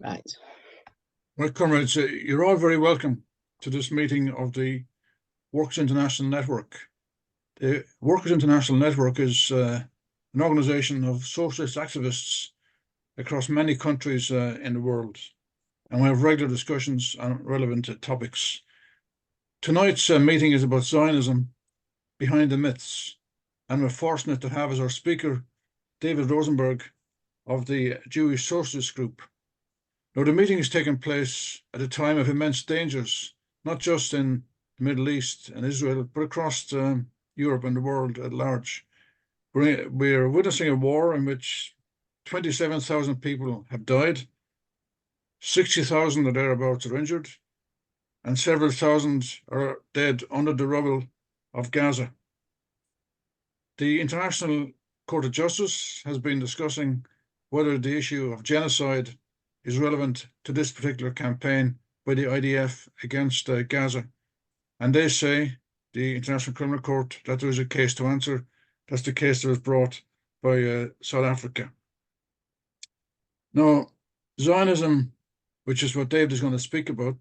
Right. Well, comrades, you're all very welcome to this meeting of the Workers' International Network. The Workers' International Network is an organization of socialist activists across many countries in the world, and we have regular discussions on relevant topics. Tonight's meeting is about Zionism behind the myths, and we're fortunate to have as our speaker David Rosenberg of the Jewish Socialist Group. Now, the meeting is taking place at a time of immense dangers, not just in the Middle East and Israel, but across Europe and the world at large. We're witnessing a war in which 27,000 people have died, 60,000 or thereabouts are injured, and several thousand are dead under the rubble of Gaza. The International Court of Justice has been discussing whether the issue of genocide is relevant to this particular campaign by the IDF against Gaza. And they say, the International Criminal Court, that there is a case to answer. That's the case that was brought by South Africa. Now, Zionism, which is what David is going to speak about,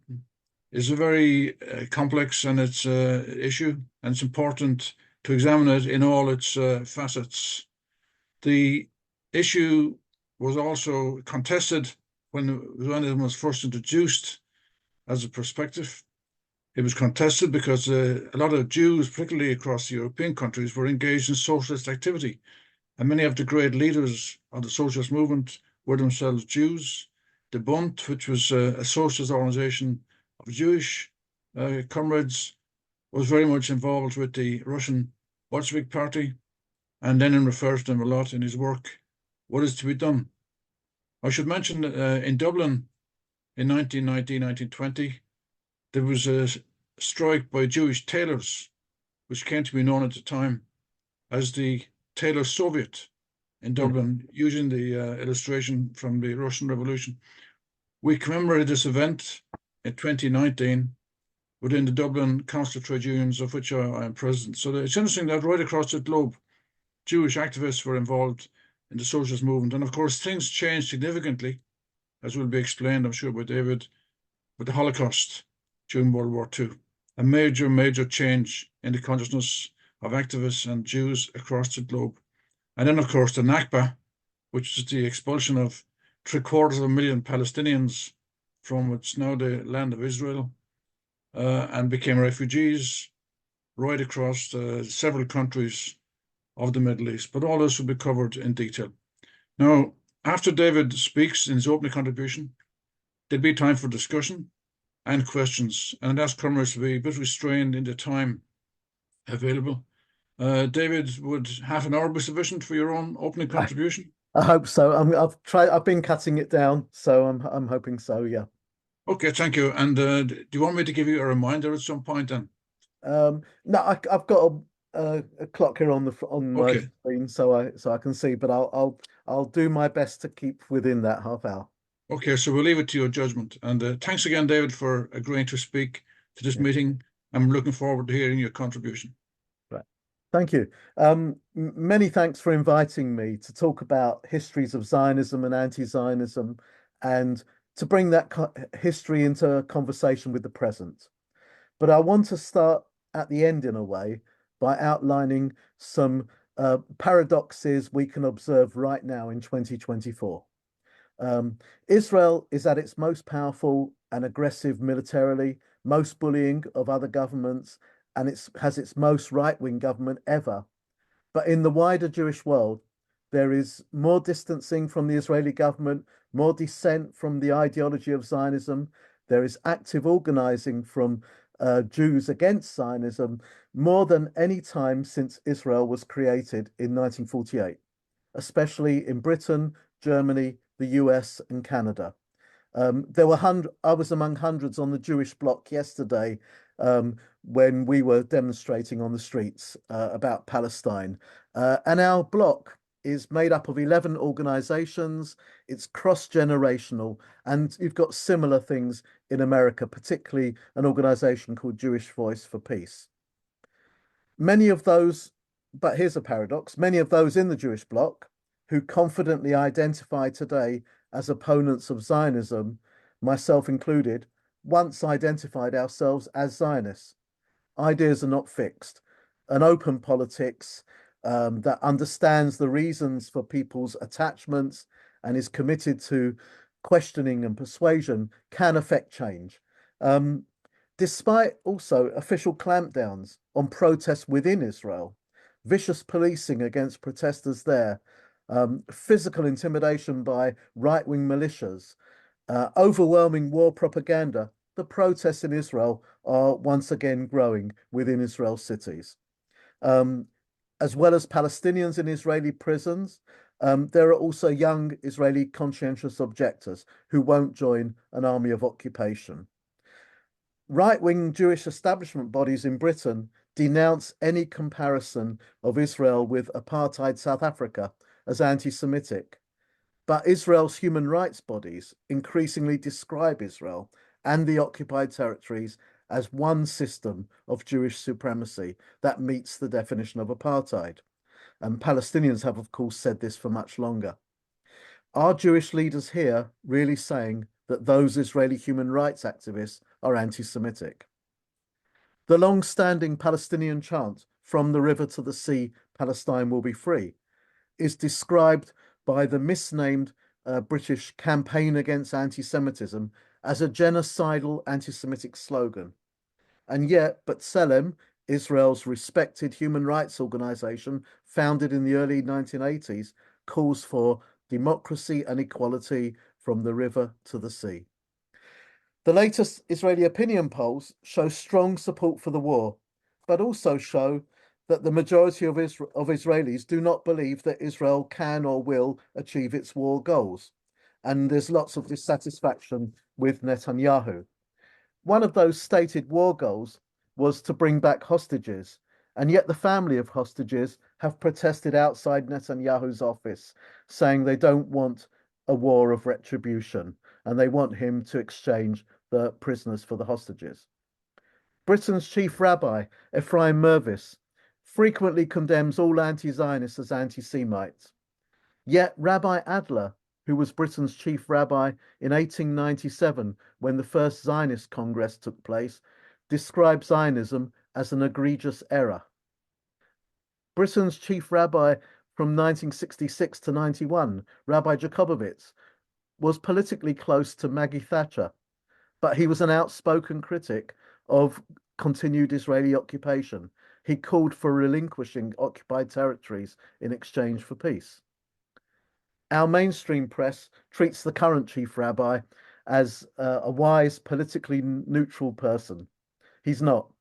is a very complex and it's issue, and it's important to examine it in all its facets. The issue was also contested when Zionism was first introduced as a perspective. It was contested because a lot of Jews, particularly across the European countries, were engaged in socialist activity. And many of the great leaders of the socialist movement were themselves Jews. The Bund, which was a socialist organization of Jewish comrades, was very much involved with the Russian Bolshevik Party. And Lenin refers to them a lot in his work. What is to be done? I should mention in Dublin in 1919, 1920, there was a strike by Jewish tailors, which came to be known at the time as the Tailor Soviet in Dublin, using the illustration from the Russian Revolution. We commemorated this event in 2019 within the Dublin Council of Trade Unions, of which I am president. So it's interesting that right across the globe, Jewish activists were involved in the socialist movement. And of course, things changed significantly, as will be explained, I'm sure, by David, with the Holocaust during World War II. A major, major change in the consciousness of activists and Jews across the globe. And then, of course, the Nakba, which is the expulsion of 750,000 Palestinians from what's now the land of Israel, and became refugees right across several countries of the Middle East. But all this will be covered in detail. Now, after David speaks in his opening contribution, there'll be time for discussion and questions, and I'd ask comrades to be a bit restrained in the time available. David, would half an hour be sufficient for your own opening contribution? I hope so. I've been cutting it down, so I'm hoping so. Yeah. Okay, thank you. And do you want me to give you a reminder at some point then? No, I've got a clock here on my Okay. screen, so I can see. But I'll do my best to keep within that half hour. Okay, so we'll leave it to your judgment. And thanks again, David, for agreeing to speak to this meeting. I'm looking forward to hearing your contribution. Right. Thank you. Many thanks for inviting me to talk about histories of Zionism and anti-Zionism, and to bring that history into conversation with the present. But I want to start at the end in a way by outlining some paradoxes we can observe right now in 2024. Israel is at its most powerful and aggressive militarily, most bullying of other governments, and it has its most right-wing government ever. But in the wider Jewish world, there is more distancing from the Israeli government, more dissent from the ideology of Zionism. There is active organizing from Jews against Zionism more than any time since Israel was created in 1948, especially in Britain, Germany, the US, and Canada. I was among hundreds on the Jewish bloc yesterday when we were demonstrating on the streets about Palestine. And our bloc is made up of 11 organizations. It's cross-generational, and you've got similar things in America, particularly an organization called Jewish Voice for Peace. Many of those, but here's a paradox, many of those in the Jewish bloc who confidently identify today as opponents of Zionism, myself included, once identified ourselves as Zionists. Ideas are not fixed. An open politics that understands the reasons for people's attachments and is committed to questioning and persuasion can affect change. Despite also official clampdowns on protests within Israel, vicious policing against protesters there, physical intimidation by right-wing militias, overwhelming war propaganda, the protests in Israel are once again growing within Israel's cities. As well as Palestinians in Israeli prisons, there are also young Israeli conscientious objectors who won't join an army of occupation. Right-wing Jewish establishment bodies in Britain denounce any comparison of Israel with apartheid South Africa as anti-Semitic. But Israel's human rights bodies increasingly describe Israel and the occupied territories as one system of Jewish supremacy that meets the definition of apartheid. And Palestinians have, of course, said this for much longer. Are Jewish leaders here really saying that those Israeli human rights activists are anti-Semitic? The long-standing Palestinian chant, "From the river to the sea, Palestine will be free," is described by the misnamed British Campaign Against Anti-Semitism as a genocidal anti-Semitic slogan. And yet, B'Tselem, Israel's respected human rights organization founded in the early 1980s, calls for democracy and equality from the river to the sea. The latest Israeli opinion polls show strong support for the war, but also show that the majority of Israelis do not believe that Israel can or will achieve its war goals. And there's lots of dissatisfaction with Netanyahu. One of those stated war goals was to bring back hostages, and yet the family of hostages have protested outside Netanyahu's office, saying they don't want a war of retribution, and they want him to exchange the prisoners for the hostages. Britain's chief rabbi, Ephraim Mervis, frequently condemns all anti-Zionists as anti-Semites. Yet Rabbi Adler, who was Britain's chief rabbi in 1897 when the first Zionist Congress took place, describes Zionism as an egregious error. Britain's chief rabbi from 1966 to 91, Rabbi Jacobowitz, was politically close to Maggie Thatcher, but he was an outspoken critic of continued Israeli occupation. He called for relinquishing occupied territories in exchange for peace. Our mainstream press treats the current chief rabbi as a wise, politically neutral person. He's not.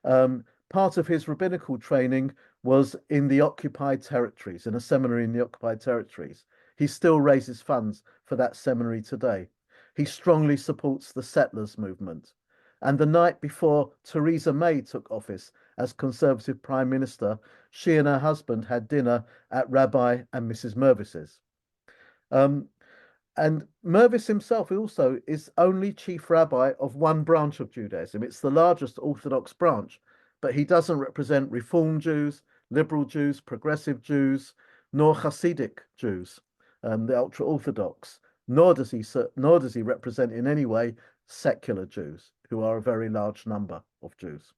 Part of his rabbinical training was in the occupied territories, in a seminary in the occupied territories. He still raises funds for that seminary today. He strongly supports the settlers movement. And the night before Theresa May took office as Conservative Prime Minister, she and her husband had dinner at Rabbi and Mrs. Mervis's. And Mervis himself also is only chief rabbi of one branch of Judaism. It's the largest Orthodox branch, but he doesn't represent Reform Jews, liberal Jews, progressive Jews, nor Hasidic Jews, the ultra-Orthodox, nor does he represent in any way secular Jews, who are a very large number of Jews.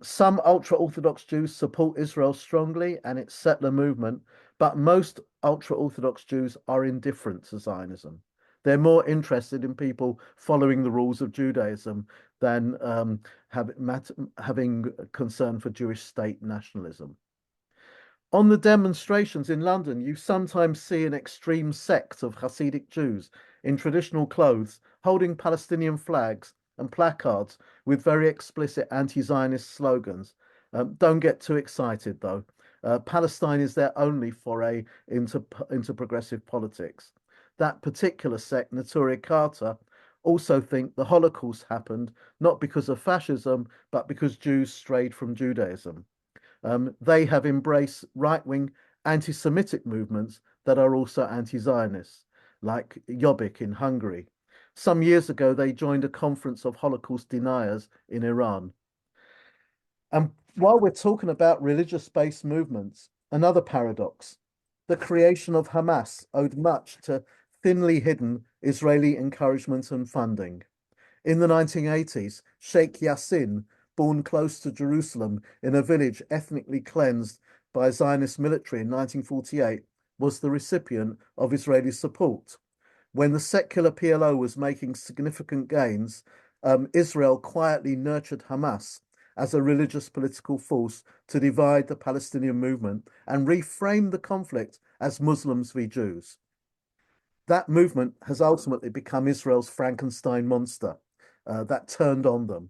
Some ultra-Orthodox Jews support Israel strongly and its settler movement, but most ultra-Orthodox Jews are indifferent to Zionism. They're more interested in people following the rules of Judaism than having concern for Jewish state nationalism. On the demonstrations in London, you sometimes see an extreme sect of Hasidic Jews in traditional clothes holding Palestinian flags and placards with very explicit anti-Zionist slogans. Don't get too excited, though. Palestine is their only foray into progressive politics. That particular sect, Neturei Karta, also think the Holocaust happened not because of fascism, but because Jews strayed from Judaism. They have embraced right-wing anti-Semitic movements that are also anti-Zionist, like Jobbik in Hungary. Some years ago, they joined a conference of Holocaust deniers in Iran. And while we're talking about religious-based movements, another paradox, the creation of Hamas owed much to thinly hidden Israeli encouragement and funding. In the 1980s, Sheikh Yassin, born close to Jerusalem in a village ethnically cleansed by Zionist military in 1948, was the recipient of Israeli support. When the secular PLO was making significant gains, Israel quietly nurtured Hamas as a religious political force to divide the Palestinian movement and reframe the conflict as Muslims v Jews. That movement has ultimately become Israel's Frankenstein monster that turned on them.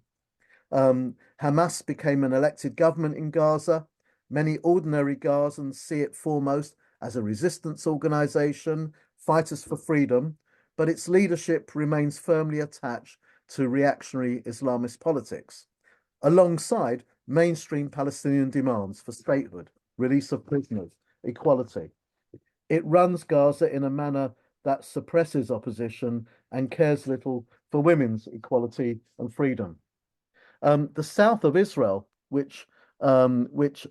Hamas became an elected government in Gaza. Many ordinary Gazans see it foremost as a resistance organization, fighters for freedom, but its leadership remains firmly attached to reactionary Islamist politics, alongside mainstream Palestinian demands for statehood, release of prisoners, equality. It runs Gaza in a manner that suppresses opposition and cares little for women's equality and freedom. The south of Israel, which Hamas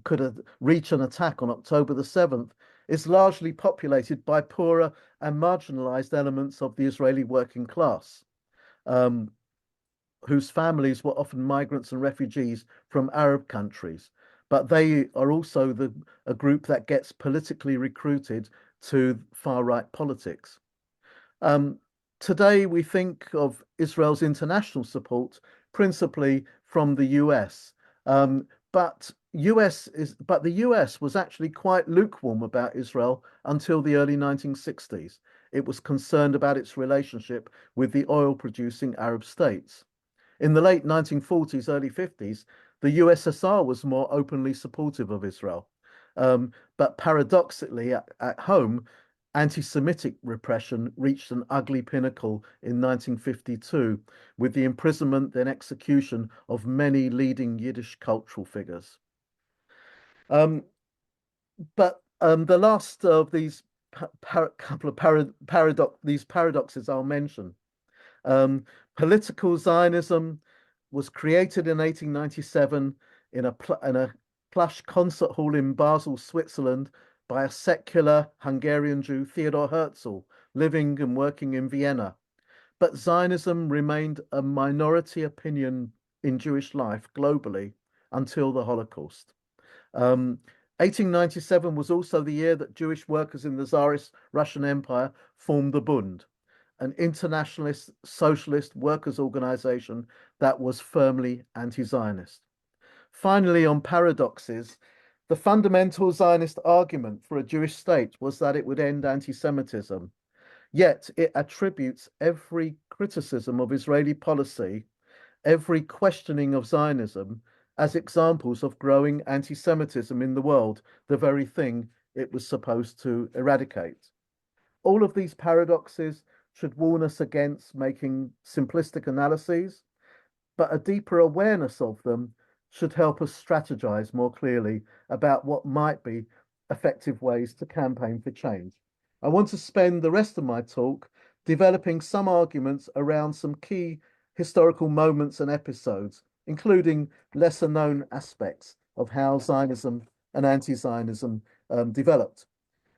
could reach an attack on October the 7th, is largely populated by poorer and marginalized elements of the Israeli working class, whose families were often migrants and refugees from Arab countries. But they are also a group that gets politically recruited to far-right politics. Today, we think of Israel's international support principally from the US, but the US was actually quite lukewarm about Israel until the early 1960s. It was concerned about its relationship with the oil-producing Arab states. In the late 1940s, early 50s, the USSR was more openly supportive of Israel. But paradoxically, at home, anti-Semitic repression reached an ugly pinnacle in 1952 with the imprisonment and execution of many leading Yiddish cultural figures. The last of these couple of paradoxes I'll mention. Political Zionism was created in 1897 in a plush concert hall in Basel, Switzerland, by a secular Hungarian Jew, Theodor Herzl, living and working in Vienna. But Zionism remained a minority opinion in Jewish life globally until the Holocaust. 1897 was also the year that Jewish workers in the Tsarist Russian Empire formed the Bund, an internationalist socialist workers' organization that was firmly anti-Zionist. Finally, on paradoxes, the fundamental Zionist argument for a Jewish state was that it would end anti-Semitism. Yet it attributes every criticism of Israeli policy, every questioning of Zionism, as examples of growing anti-Semitism in the world, the very thing it was supposed to eradicate. All of these paradoxes should warn us against making simplistic analyses, but a deeper awareness of them should help us strategize more clearly about what might be effective ways to campaign for change. I want to spend the rest of my talk developing some arguments around some key historical moments and episodes, including lesser known aspects of how Zionism and anti-Zionism developed.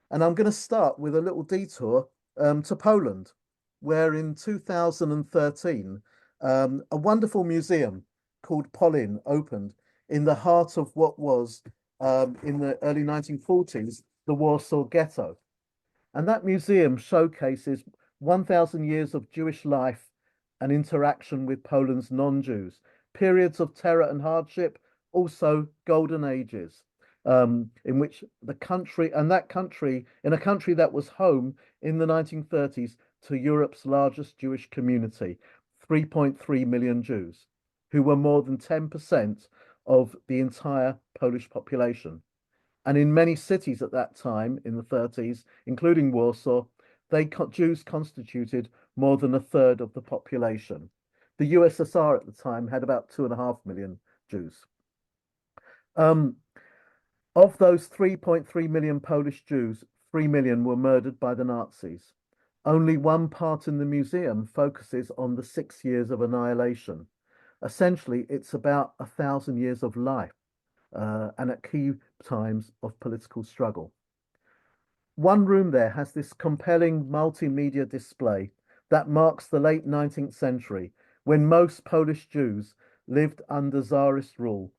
And I'm going to start with a little detour to Poland, where in 2013, a wonderful museum called Polin opened in the heart of what was, in the early 1940s, the Warsaw Ghetto. And that museum showcases 1,000 years of Jewish life and interaction with Poland's non-Jews, periods of terror and hardship, also golden ages, in which in a country that was home in the 1930s to Europe's largest Jewish community, 3.3 million Jews, who were more than 10% of the entire Polish population. And in many cities at that time, in the 30s, including Warsaw, Jews constituted more than a third of the population. The USSR at the time had about 2.5 million Jews. Of those 3.3 million Polish Jews, 3 million were murdered by the Nazis. Only one part in the museum focuses on the 6 years of annihilation. Essentially, it's about 1,000 years of life and at key times of political struggle. One room there has this compelling multimedia display that marks the late 19th century when most Polish Jews lived under Tsarist rule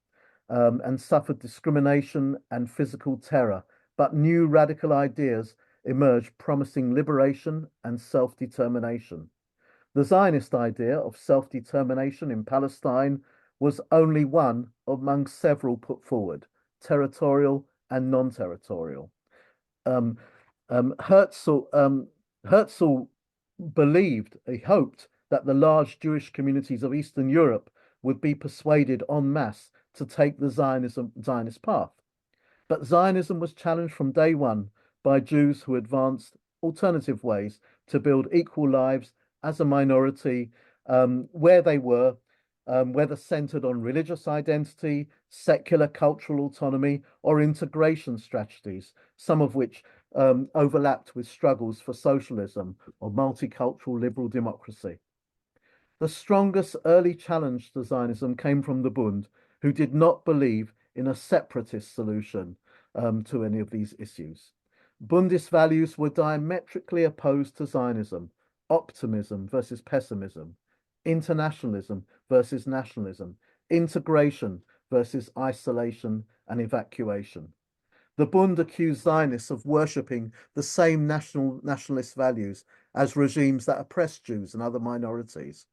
and suffered discrimination and physical terror, but new radical ideas emerged promising liberation and self-determination. The Zionist idea of self-determination in Palestine was only one among several put forward, territorial and non-territorial. Um, Herzl believed, he hoped that the large Jewish communities of Eastern Europe would be persuaded en masse to take the Zionist path. But Zionism was challenged from day one by Jews who advanced alternative ways to build equal lives as a minority where they were, whether centered on religious identity, secular cultural autonomy, or integration strategies, some of which overlapped with struggles for socialism or multicultural liberal democracy. The strongest early challenge to Zionism came from the Bund, who did not believe in a separatist solution to any of these issues. Bundist values were diametrically opposed to Zionism, optimism versus pessimism, internationalism versus nationalism, integration versus isolation and evacuation. The Bund accused Zionists of worshipping the same nationalist values as regimes that oppressed Jews and other minorities.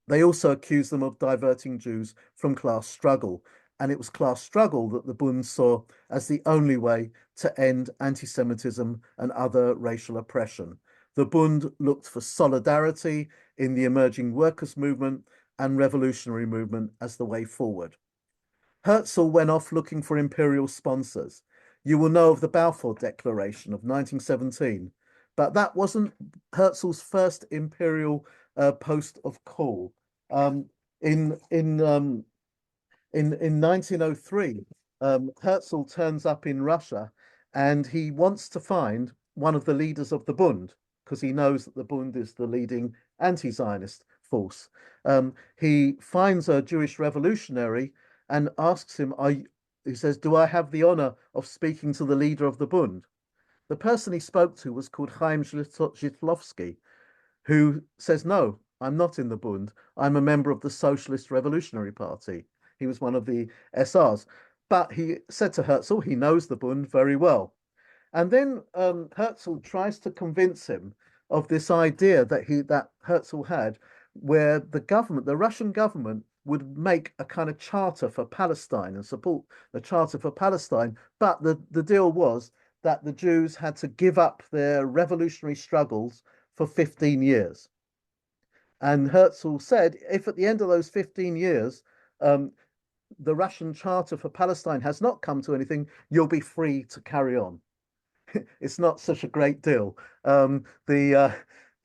They also accused them of diverting Jews from class struggle, and it was class struggle that the Bund saw as the only way to end anti-Semitism and other racial oppression. The Bund looked for solidarity in the emerging workers' movement and revolutionary movement as the way forward. Herzl went off looking for imperial sponsors. You will know of the Balfour Declaration of 1917, but that wasn't Herzl's first imperial post of call. In 1903, Herzl turns up in Russia and he wants to find one of the leaders of the Bund because he knows that the Bund is the leading anti-Zionist force. He finds a Jewish revolutionary and asks him, he says, "Do I have the honor of speaking to the leader of the Bund?" The person he spoke to was called Chaim Zhitlowski, who says, "No, I'm not in the Bund. I'm a member of the Socialist Revolutionary Party." He was one of the SRs. But he said to Herzl, he knows the Bund very well. And then Herzl tries to convince him of this idea that Herzl had, where the Russian government, would make a kind of charter for Palestine and support the charter for Palestine. But the deal was that the Jews had to give up their revolutionary struggles for 15 years. And Herzl said, if at the end of those 15 years, the Russian charter for Palestine has not come to anything, you'll be free to carry on. It's not such a great deal. The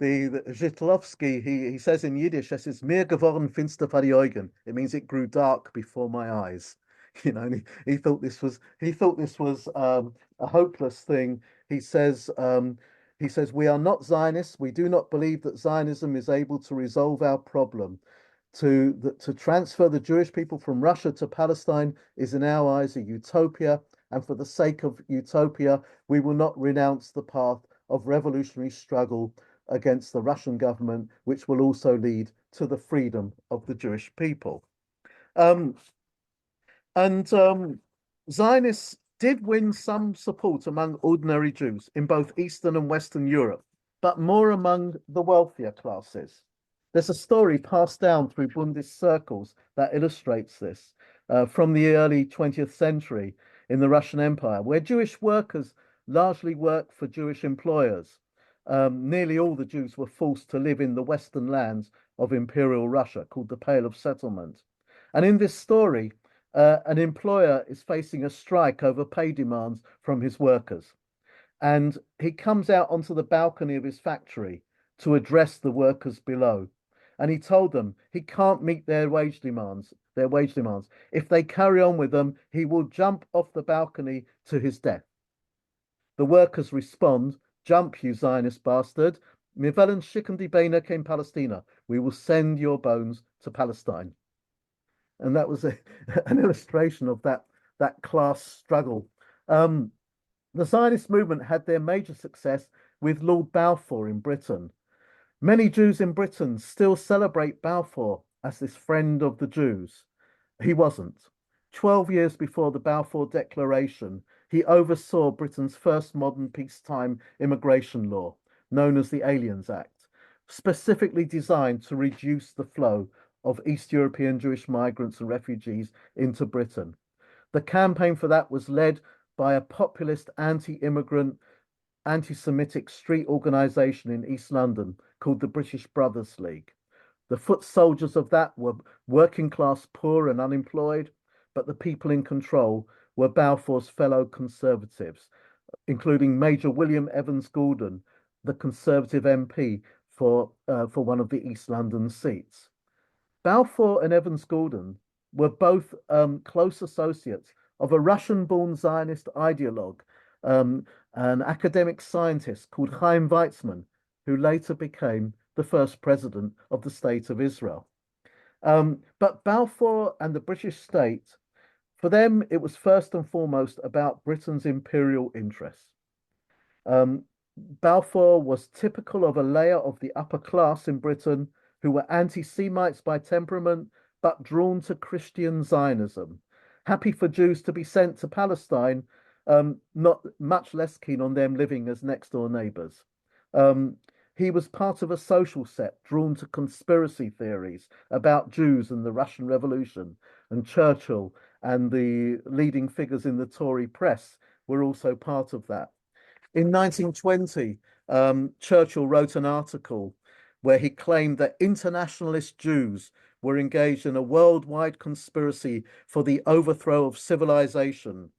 Zhitlowski, he says in Yiddish, es ist mir geworden finster vor die Augen. It means it grew dark before my eyes. You know, and he thought this was a hopeless thing. He says we are not Zionists. We do not believe that Zionism is able to resolve our problem. To transfer the Jewish people from Russia to Palestine is in our eyes a utopia, and for the sake of utopia, we will not renounce the path of revolutionary struggle against the Russian government, which will also lead to the freedom of the Jewish people. Zionists did win some support among ordinary Jews in both Eastern and Western Europe, but more among the wealthier classes. There's a story passed down through Bundist circles that illustrates this from the early 20th century in the Russian Empire, where Jewish workers largely worked for Jewish employers. Nearly all the Jews were forced to live in the western lands of Imperial Russia, called the Pale of Settlement. And in this story, an employer is facing a strike over pay demands from his workers. And he comes out onto the balcony of his factory to address the workers below. And he told them he can't meet their wage demands. If they carry on with them, he will jump off the balcony to his death. The workers respond, "Jump, you Zionist bastard. Wir wollen schicken die Beine in Palästina. We will send your bones to Palestine." And that was an illustration of that class struggle. The Zionist movement had their major success with Lord Balfour in Britain. Many Jews in Britain still celebrate Balfour as this friend of the Jews. He wasn't. 12 years before the Balfour Declaration, he oversaw Britain's first modern peacetime immigration law, known as the Aliens Act, specifically designed to reduce the flow of East European Jewish migrants and refugees into Britain. The campaign for that was led by a populist anti-immigrant, anti-Semitic street organization in East London called the British Brothers League. The foot soldiers of that were working class, poor and unemployed, but the people in control were Balfour's fellow conservatives, including Major William Evans Gordon, the Conservative MP for one of the East London seats. Balfour and Evans Gordon were both close associates of a Russian-born Zionist ideologue, an academic scientist called Chaim Weizmann, who later became the first president of the State of Israel. But Balfour and the British state, for them, it was first and foremost about Britain's imperial interests. Balfour was typical of a layer of the upper class in Britain who were anti-Semites by temperament, but drawn to Christian Zionism, happy for Jews to be sent to Palestine, not much less keen on them living as next-door neighbours. He was part of a social set drawn to conspiracy theories about Jews and the Russian Revolution, and Churchill and the leading figures in the Tory press were also part of that. In 1920, Churchill wrote an article where he claimed that internationalist Jews were engaged in a worldwide conspiracy for the overthrow of civilization.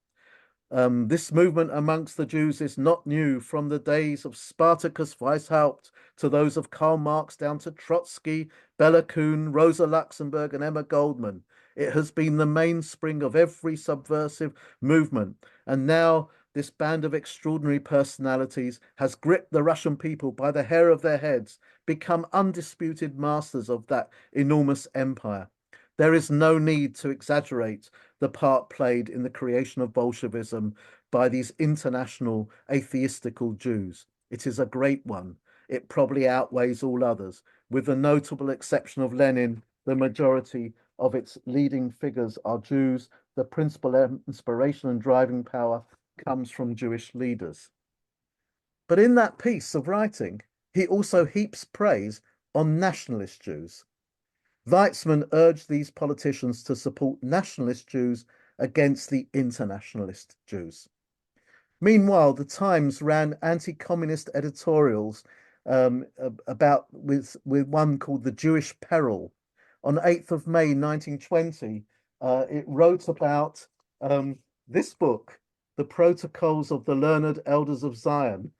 This movement amongst the Jews is not new, from the days of Spartacus Weishaupt to those of Karl Marx down to Trotsky, Bela Kun, Rosa Luxemburg, and Emma Goldman. It has been the mainspring of every subversive movement, and now this band of extraordinary personalities has gripped the Russian people by the hair of their heads, become undisputed masters of that enormous empire. There is no need to exaggerate the part played in the creation of Bolshevism by these international atheistical Jews. It is a great one. It probably outweighs all others. With the notable exception of Lenin, the majority of its leading figures are Jews. The principal inspiration and driving power comes from Jewish leaders. But in that piece of writing, he also heaps praise on nationalist Jews. Weizmann urged these politicians to support nationalist Jews against the internationalist Jews. Meanwhile, the Times ran anti-communist editorials with one called The Jewish Peril. On 8th of May 1920, it wrote about this book, The Protocols of the Learned Elders of Zion,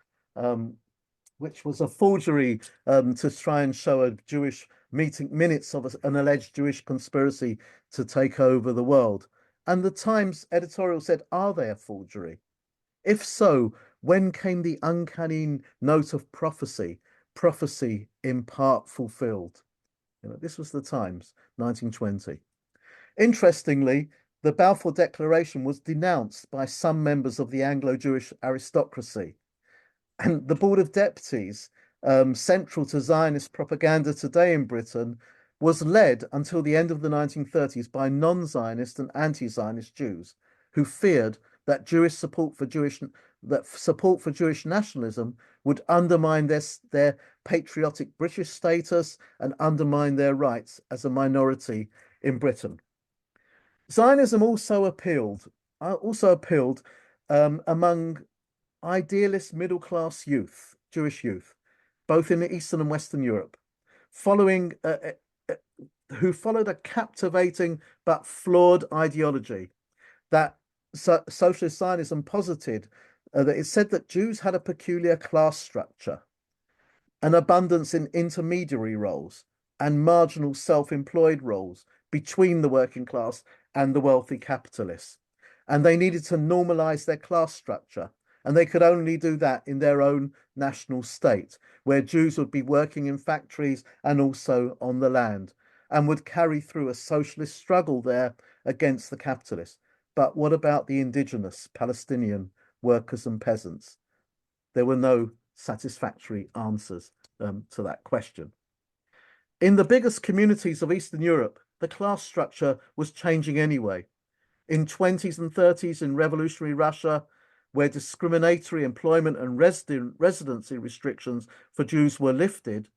which was a forgery to try and show a Jewish minutes of an alleged Jewish conspiracy to take over the world. And the Times editorial said, are they a forgery? If so, when came the uncanny note of prophecy, prophecy in part fulfilled? This was the Times, 1920. Interestingly, the Balfour Declaration was denounced by some members of the Anglo-Jewish aristocracy. And the Board of Deputies, central to Zionist propaganda today in Britain, was led until the end of the 1930s by non-Zionist and anti-Zionist Jews who feared that support for Jewish nationalism would undermine their patriotic British status and undermine their rights as a minority in Britain. Zionism also appealed among idealist middle-class youth, Jewish youth, both in Eastern and Western Europe, who followed a captivating but flawed ideology that socialist Zionism posited, that it said that Jews had a peculiar class structure, an abundance in intermediary roles and marginal self-employed roles between the working class and the wealthy capitalists. And they needed to normalize their class structure. And they could only do that in their own national state, where Jews would be working in factories and also on the land, and would carry through a socialist struggle there against the capitalists. But what about the indigenous Palestinian workers and peasants. There were no satisfactory answers to that question. In the biggest communities of Eastern Europe, the class structure was changing anyway. In 20s and 30s in revolutionary Russia, where discriminatory employment and residency restrictions for Jews were lifted,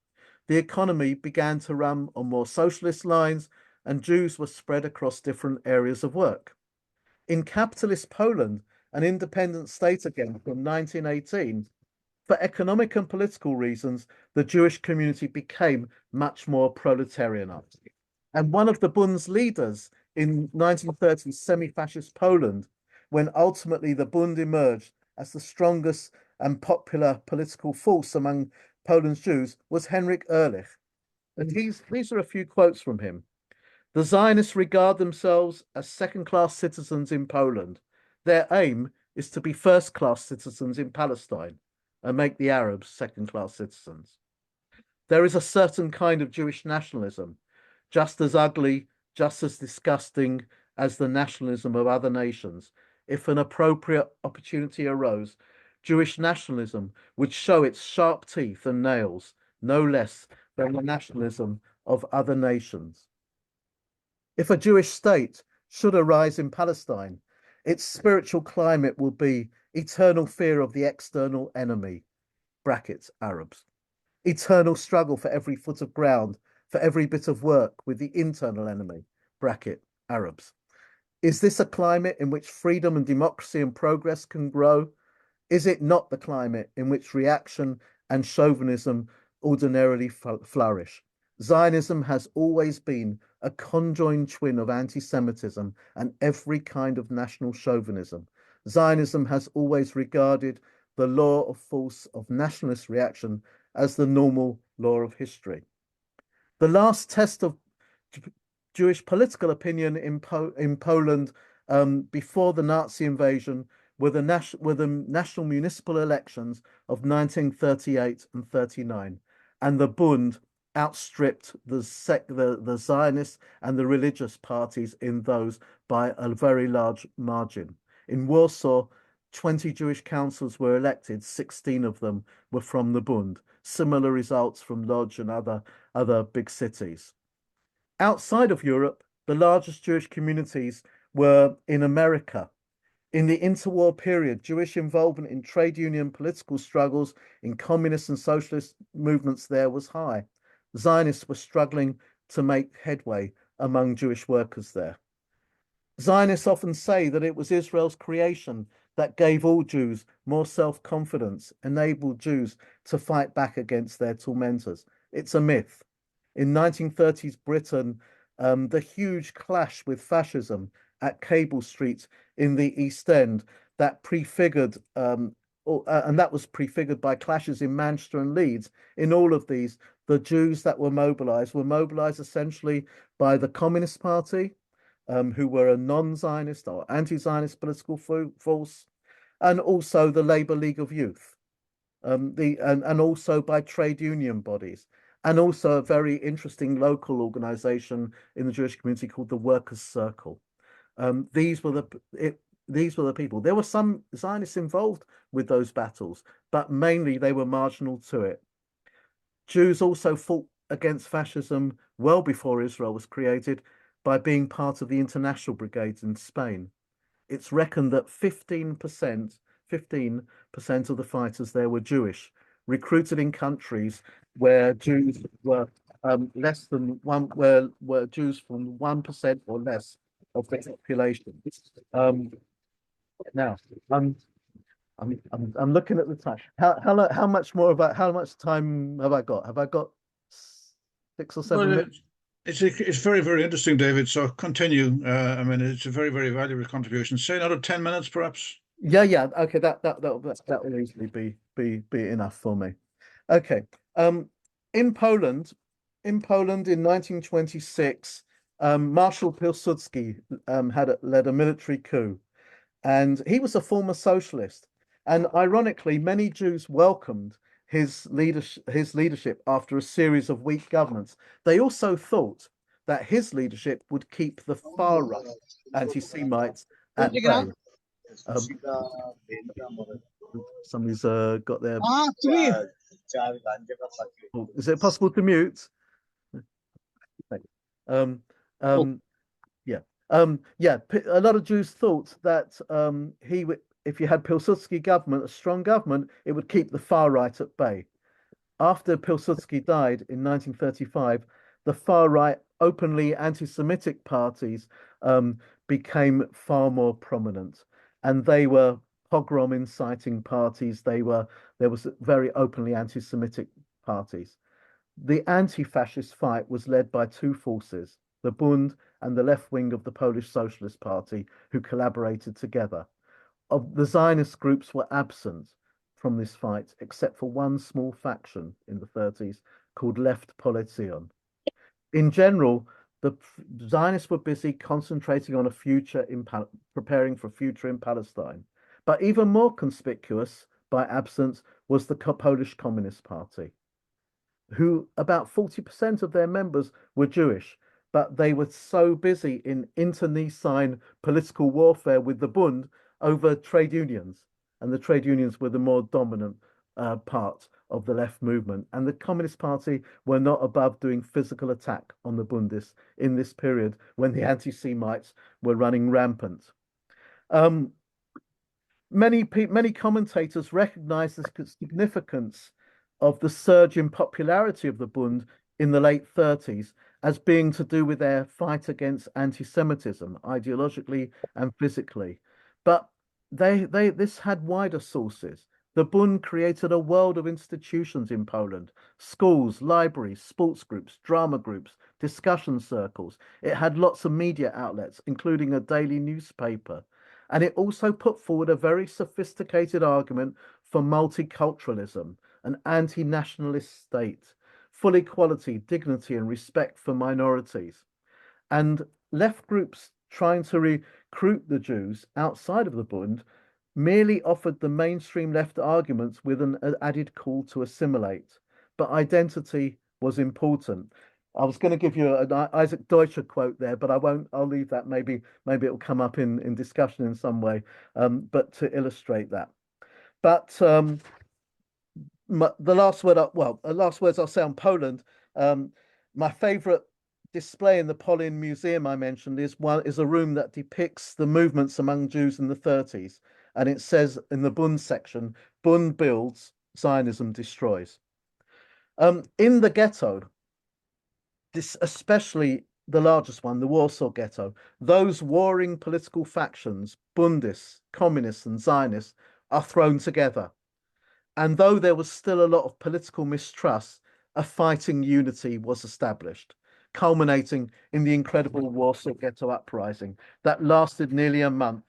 the economy began to run on more socialist lines and Jews were spread across different areas of work. In capitalist Poland, an independent state again from 1918, for economic and political reasons, the Jewish community became much more proletarianized. And one of the Bund's leaders in 1930s semi-fascist Poland, when ultimately the Bund emerged as the strongest and popular political force among Poland's Jews, was Henryk Ehrlich. And these are a few quotes from him. The Zionists regard themselves as second-class citizens in Poland. Their aim is to be first-class citizens in Palestine and make the Arabs second-class citizens. There is a certain kind of Jewish nationalism, just as ugly, just as disgusting as the nationalism of other nations. If an appropriate opportunity arose, Jewish nationalism would show its sharp teeth and nails, no less than the nationalism of other nations. If a Jewish state should arise in Palestine, its spiritual climate will be eternal fear of the external enemy, brackets, Arabs, eternal struggle for every foot of ground, for every bit of work with the internal enemy, bracket, Arabs. Is this a climate in which freedom and democracy and progress can grow? Is it not the climate in which reaction and chauvinism ordinarily flourish? Zionism has always been a conjoined twin of anti-Semitism and every kind of national chauvinism. Zionism has always regarded the law of force of nationalist reaction as the normal law of history. The last test of Jewish political opinion in Poland before the Nazi invasion were the national municipal elections of 1938 and 39, and the Bund outstripped the Zionists and the religious parties in those by a very large margin. In Warsaw, 20 Jewish councils were elected, 16 of them were from the Bund. Similar results from Lodz and other big cities. Outside of Europe, the largest Jewish communities were in America. In the interwar period, Jewish involvement in trade union political struggles in communist and socialist movements there was high. Zionists were struggling to make headway among Jewish workers there. Zionists often say that it was Israel's creation that gave all Jews more self-confidence, enabled Jews to fight back against their tormentors. It's a myth. In 1930s Britain, the huge clash with fascism at Cable Street in the East End that prefigured, and that was prefigured by clashes in Manchester and Leeds. In all of these, the Jews that were mobilized essentially by the Communist Party, who were a non-Zionist or anti-Zionist political force, and also the Labour League of Youth, and also by trade union bodies, and also a very interesting local organization in the Jewish community called the Workers' Circle. These were the people. There were some Zionists involved with those battles, but mainly they were marginal to it. Jews also fought against fascism well before Israel was created by being part of the International Brigades in Spain. It's reckoned that 15% of the fighters there were Jewish, recruited in countries where Jews were less than one, were Jews from 1% or less of the population. Now, I'm looking at the time. How much time have I got? Have I got 6 or 7 minutes? It's very, very interesting, David. So continue. I mean, it's a very, very valuable contribution. Say another 10 minutes, perhaps. Yeah. Okay, that will easily be enough for me. Okay. In Poland in 1926, Marshal Pilsudski led a military coup, and he was a former socialist. And ironically, many Jews welcomed his leadership after a series of weak governments. They also thought that his leadership would keep the far right anti-Semites at bay. Um, somebody's got their. Oh, is it possible to mute? Um, yeah. Yeah. A lot of Jews thought that he would, if you had Pilsudski government, a strong government, it would keep the far right at bay. After Pilsudski died in 1935, the far right, openly anti-Semitic parties became far more prominent, and they were pogrom inciting parties. There was very openly anti-Semitic parties. The anti-fascist fight was led by two forces, the Bund and the left wing of the Polish Socialist Party, who collaborated together. The Zionist groups were absent from this fight, except for one small faction in the 30s called Left Polition. In general, the Zionists were busy concentrating on a future preparing for a future in Palestine. But even more conspicuous by absence was the Polish Communist Party, who about 40% of their members were Jewish, but they were so busy in internecine political warfare with the Bund over trade unions, and the trade unions were the more dominant part of the left movement. And the Communist Party were not above doing physical attack on the Bundists in this period when the anti-Semites were running rampant. Many commentators recognize the significance of the surge in popularity of the Bund in the late 30s as being to do with their fight against anti-Semitism, ideologically and physically. But this had wider sources. The Bund created a world of institutions in Poland: schools, libraries, sports groups, drama groups, discussion circles. It had lots of media outlets, including a daily newspaper. And it also put forward a very sophisticated argument for multiculturalism, an anti-nationalist state, full equality, dignity, and respect for minorities. And left groups trying to recruit the Jews outside of the Bund merely offered the mainstream left arguments with an added call to assimilate. But identity was important. I was going to give you an Isaac Deutscher quote there, but I won't. I'll leave that. Maybe it will come up in discussion in some way. But to illustrate that. But the last words I'll say on Poland. My favorite display in the Polin Museum I mentioned is a room that depicts the movements among Jews in the 30s, and it says in the Bund section, "Bund builds, Zionism destroys." In the ghetto, this especially the largest one, the Warsaw Ghetto, those warring political factions, Bundists, communists, and Zionists, are thrown together. And though there was still a lot of political mistrust, a fighting unity was established, culminating in the incredible Warsaw Ghetto uprising that lasted nearly a month.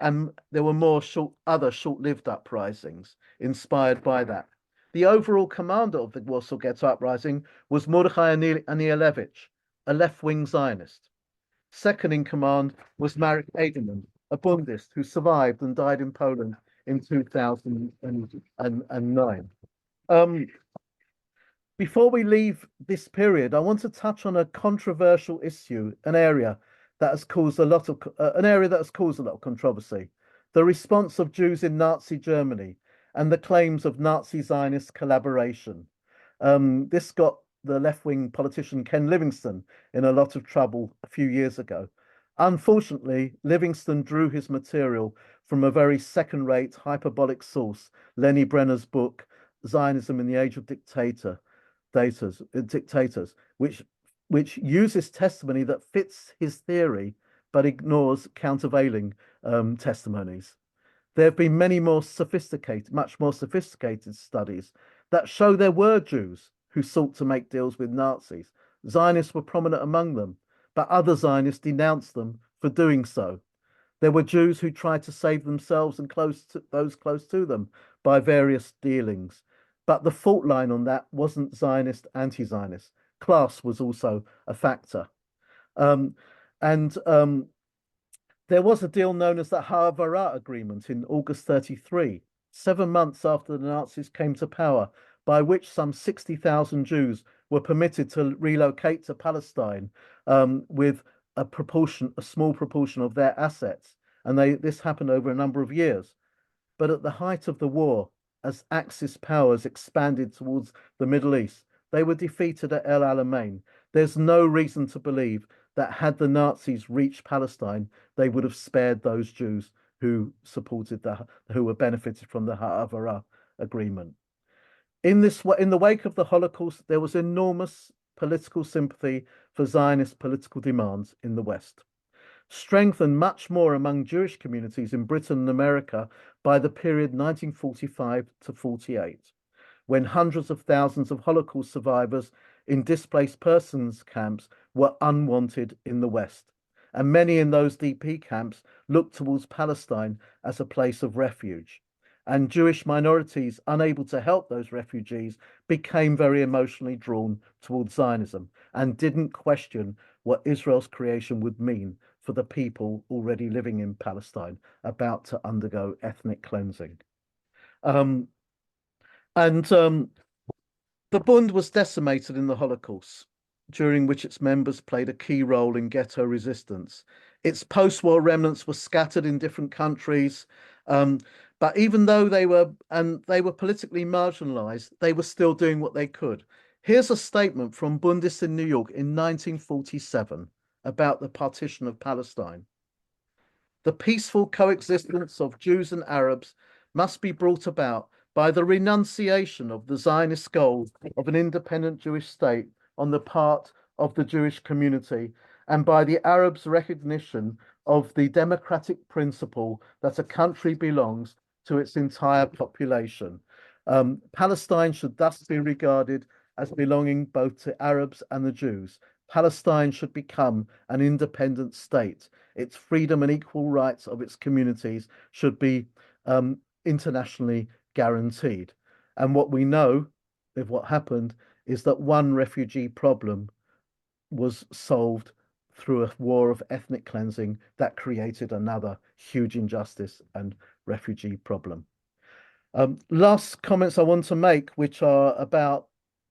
And there were more other short-lived uprisings inspired by that. The overall commander of the Warsaw Ghetto uprising was Mordechai Anielewicz, a left-wing Zionist. Second in command was Marek Edelman, a Bundist who survived and died in Poland in 2009. Before we leave this period, I want to touch on a controversial issue, an area that has caused a lot of controversy: the response of Jews in Nazi Germany and the claims of Nazi Zionist collaboration. This got the left-wing politician Ken Livingstone in a lot of trouble a few years ago. Unfortunately, Livingstone drew his material from a very second-rate, hyperbolic source, Lenny Brenner's book, Zionism in the Age of Dictators, which uses testimony that fits his theory, but ignores countervailing testimonies. There have been much more sophisticated studies that show there were Jews who sought to make deals with Nazis. Zionists were prominent among them, but other Zionists denounced them for doing so. There were Jews who tried to save themselves and those close to them by various dealings. But the fault line on that wasn't Zionist, anti-Zionist. Class was also a factor. There was a deal known as the Haavara Agreement in August 33, 7 months after the Nazis came to power, by which some 60,000 Jews were permitted to relocate to Palestine with a small proportion of their assets and this happened over a number of years. But at the height of the war, as Axis powers expanded towards the Middle East, they were defeated at El Alamein. There's no reason to believe that had the Nazis reached Palestine, they would have spared those Jews who who were benefited from the Ha'avara agreement. In the wake of the Holocaust, there was enormous political sympathy for Zionist political demands in the West, strengthened much more among Jewish communities in Britain and America by the period 1945 to 48, when hundreds of thousands of Holocaust survivors in displaced persons camps were unwanted in the West. And many in those DP camps looked towards Palestine as a place of refuge. And Jewish minorities, unable to help those refugees, became very emotionally drawn towards Zionism and didn't question what Israel's creation would mean for the people already living in Palestine, about to undergo ethnic cleansing. The Bund was decimated in the Holocaust, during which its members played a key role in ghetto resistance. Its post-war remnants were scattered in different countries, but even though they were politically marginalized, they were still doing what they could. Here's a statement from Bundists in New York in 1947 about the partition of Palestine. The peaceful coexistence of Jews and Arabs must be brought about by the renunciation of the Zionist goal of an independent Jewish state on the part of the Jewish community, and by the Arabs' recognition of the democratic principle that a country belongs to its entire population. Palestine should thus be regarded as belonging both to Arabs and the Jews. Palestine should become an independent state. Its freedom and equal rights of its communities should be internationally guaranteed. And what we know of what happened is that one refugee problem was solved through a war of ethnic cleansing that created another huge injustice and refugee problem. Last comments I want to make, which are about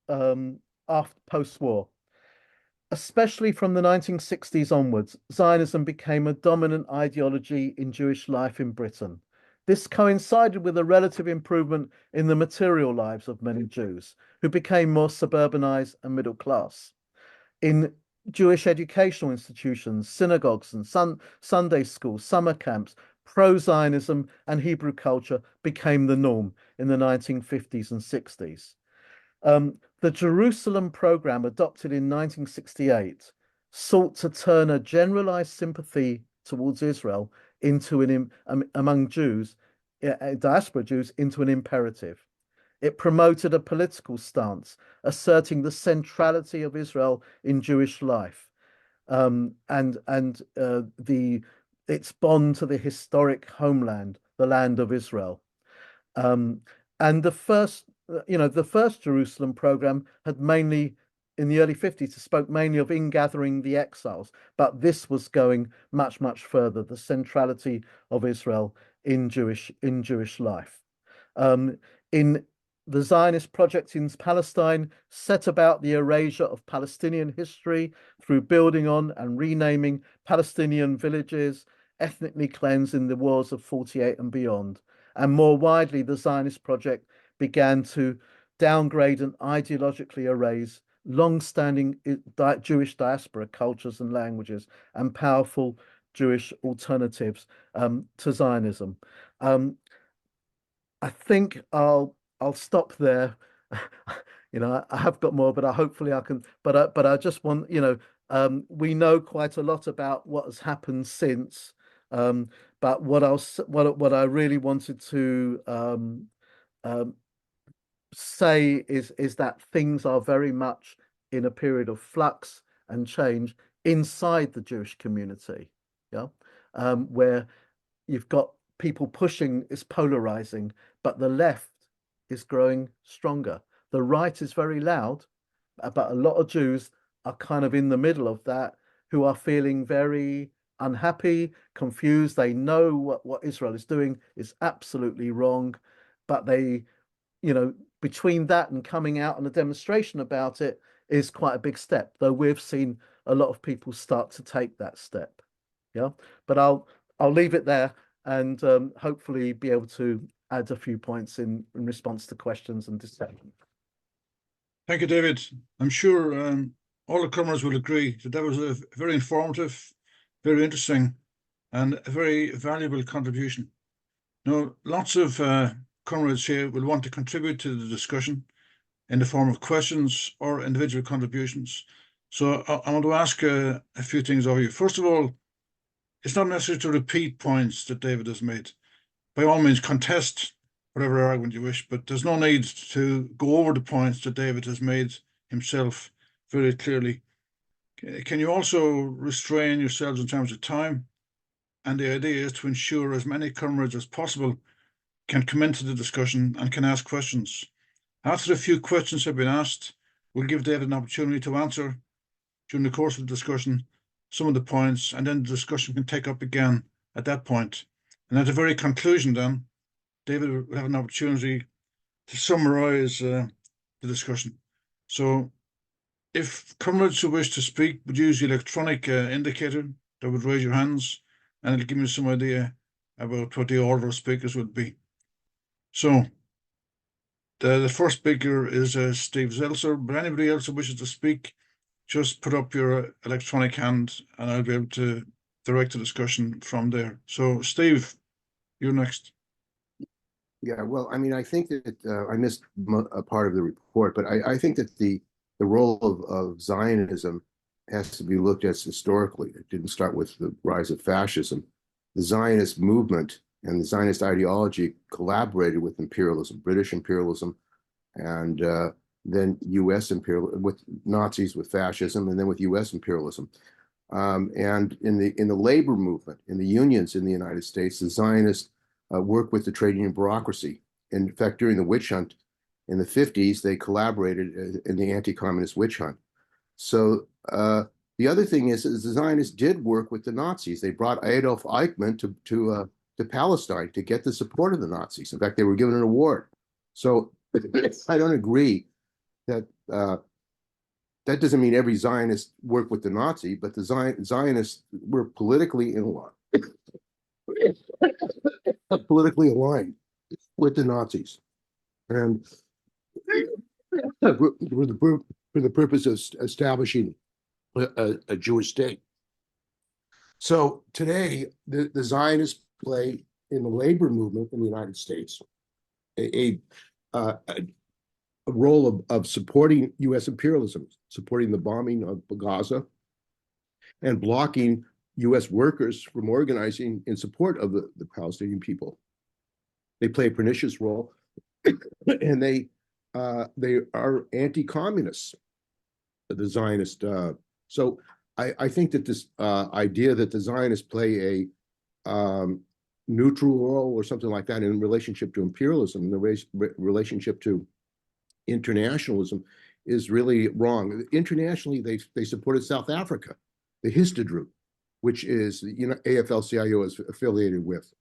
after post-war. Especially from the 1960s onwards, Zionism became a dominant ideology in Jewish life in Britain. This coincided with a relative improvement in the material lives of many Jews, who became more suburbanized and middle class. In Jewish educational institutions, synagogues and Sunday schools, summer camps, pro-Zionism and Hebrew culture became the norm in the 1950s and 60s. The Jerusalem program, adopted in 1968, sought to turn a generalized sympathy towards Israel into among Jews, diaspora Jews, into an imperative. It promoted a political stance, asserting the centrality of Israel in Jewish life, and its bond to the historic homeland, the land of Israel. And the first Jerusalem program had mainly, in the early 50s, spoke mainly of ingathering the exiles, but this was going much, much further, the centrality of Israel in Jewish life. In the Zionist project in Palestine set about the erasure of Palestinian history through building on and renaming Palestinian villages, ethnically cleansed in the wars of 48 and beyond. And more widely, the Zionist project began to downgrade and ideologically erase long-standing Jewish diaspora cultures and languages and powerful Jewish alternatives to Zionism. I think I'll stop there. I have got more, but hopefully I can. But I just want, we know quite a lot about what has happened since. But what I really wanted to say is that things are very much in a period of flux and change inside the Jewish community, where you've got people pushing, it's polarizing, but the left is growing stronger. The right is very loud, but a lot of Jews are kind of in the middle of that, who are feeling very unhappy, confused. They know what Israel is doing is absolutely wrong, but they, between that and coming out on a demonstration about it is quite a big step, though we've seen a lot of people start to take that step. Yeah, but I'll I'll leave it there and hopefully be able to add a few points in response to questions and discussion. Thank you, David. I'm sure all the comers will agree that that was a very informative, very interesting, and a very valuable contribution. Now, lots of comrades here will want to contribute to the discussion in the form of questions or individual contributions. So I want to ask a few things of you. First of all, it's not necessary to repeat points that David has made. By all means, contest whatever argument you wish, but there's no need to go over the points that David has made himself very clearly. Can you also restrain yourselves in terms of time? And the idea is to ensure as many comrades as possible can come into the discussion and can ask questions. After a few questions have been asked, we'll give David an opportunity to answer during the course of the discussion some of the points, and then the discussion can take up again at that point. And at the very conclusion then, David will have an opportunity to summarize the discussion. So if comrades who wish to speak would use the electronic indicator that would raise your hands, and it'll give me some idea about what the order of speakers would be. So the first speaker is Steve Zelser, but anybody else who wishes to speak, just put up your electronic hand and I'll be able to direct the discussion from there. So Steve, you're next. Yeah, well, I mean, I think that I missed a part of the report, but I think that the role of Zionism has to be looked at historically. It didn't start with the rise of fascism. The Zionist movement and the Zionist ideology collaborated with imperialism, British imperialism, and then U.S. imperialism, with Nazis, with fascism, and then with U.S. imperialism. And in the labor movement, in the unions in the United States, the Zionists worked with the trade union bureaucracy. In fact, during the witch hunt in the 50s, they collaborated in the anti-communist witch hunt. So the other thing is the Zionists did work with the Nazis. They brought Adolf Eichmann to Palestine to get the support of the Nazis. In fact, they were given an award. So I don't agree that that doesn't mean every Zionist worked with the Nazi, but the Zionists were politically aligned with the Nazis, and for the purpose of establishing a Jewish state. So today, the Zionists play in the labor movement in the United States a role of supporting U.S. imperialism, supporting the bombing of Gaza, and blocking U.S. workers from organizing in support of the Palestinian people. They play a pernicious role, and they are anti-communists, the Zionists. So I think that this idea that the Zionists play a neutral role or something like that in relationship to imperialism, in the relationship to internationalism, is really wrong. Internationally, they supported South Africa, the Histadrut, which is AFL-CIO is affiliated with.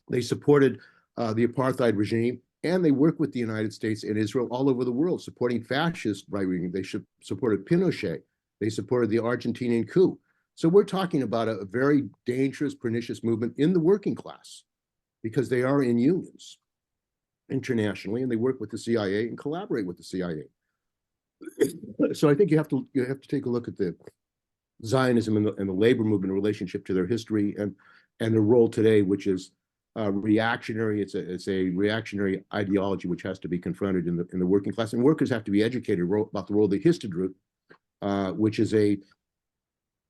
They supported the apartheid regime, and they work with the United States and Israel all over the world, supporting fascist right-wing. They supported Pinochet. They supported the Argentinian coup. So we're talking about a very dangerous, pernicious movement in the working class, because they are in unions internationally, and they work with the CIA and collaborate with the CIA. So I think you have to take a look at the Zionism and the labor movement in relationship to their history and their role today, which is reactionary. It's a reactionary ideology which has to be confronted in the working class, and workers have to be educated about the role of the Histadrut, which is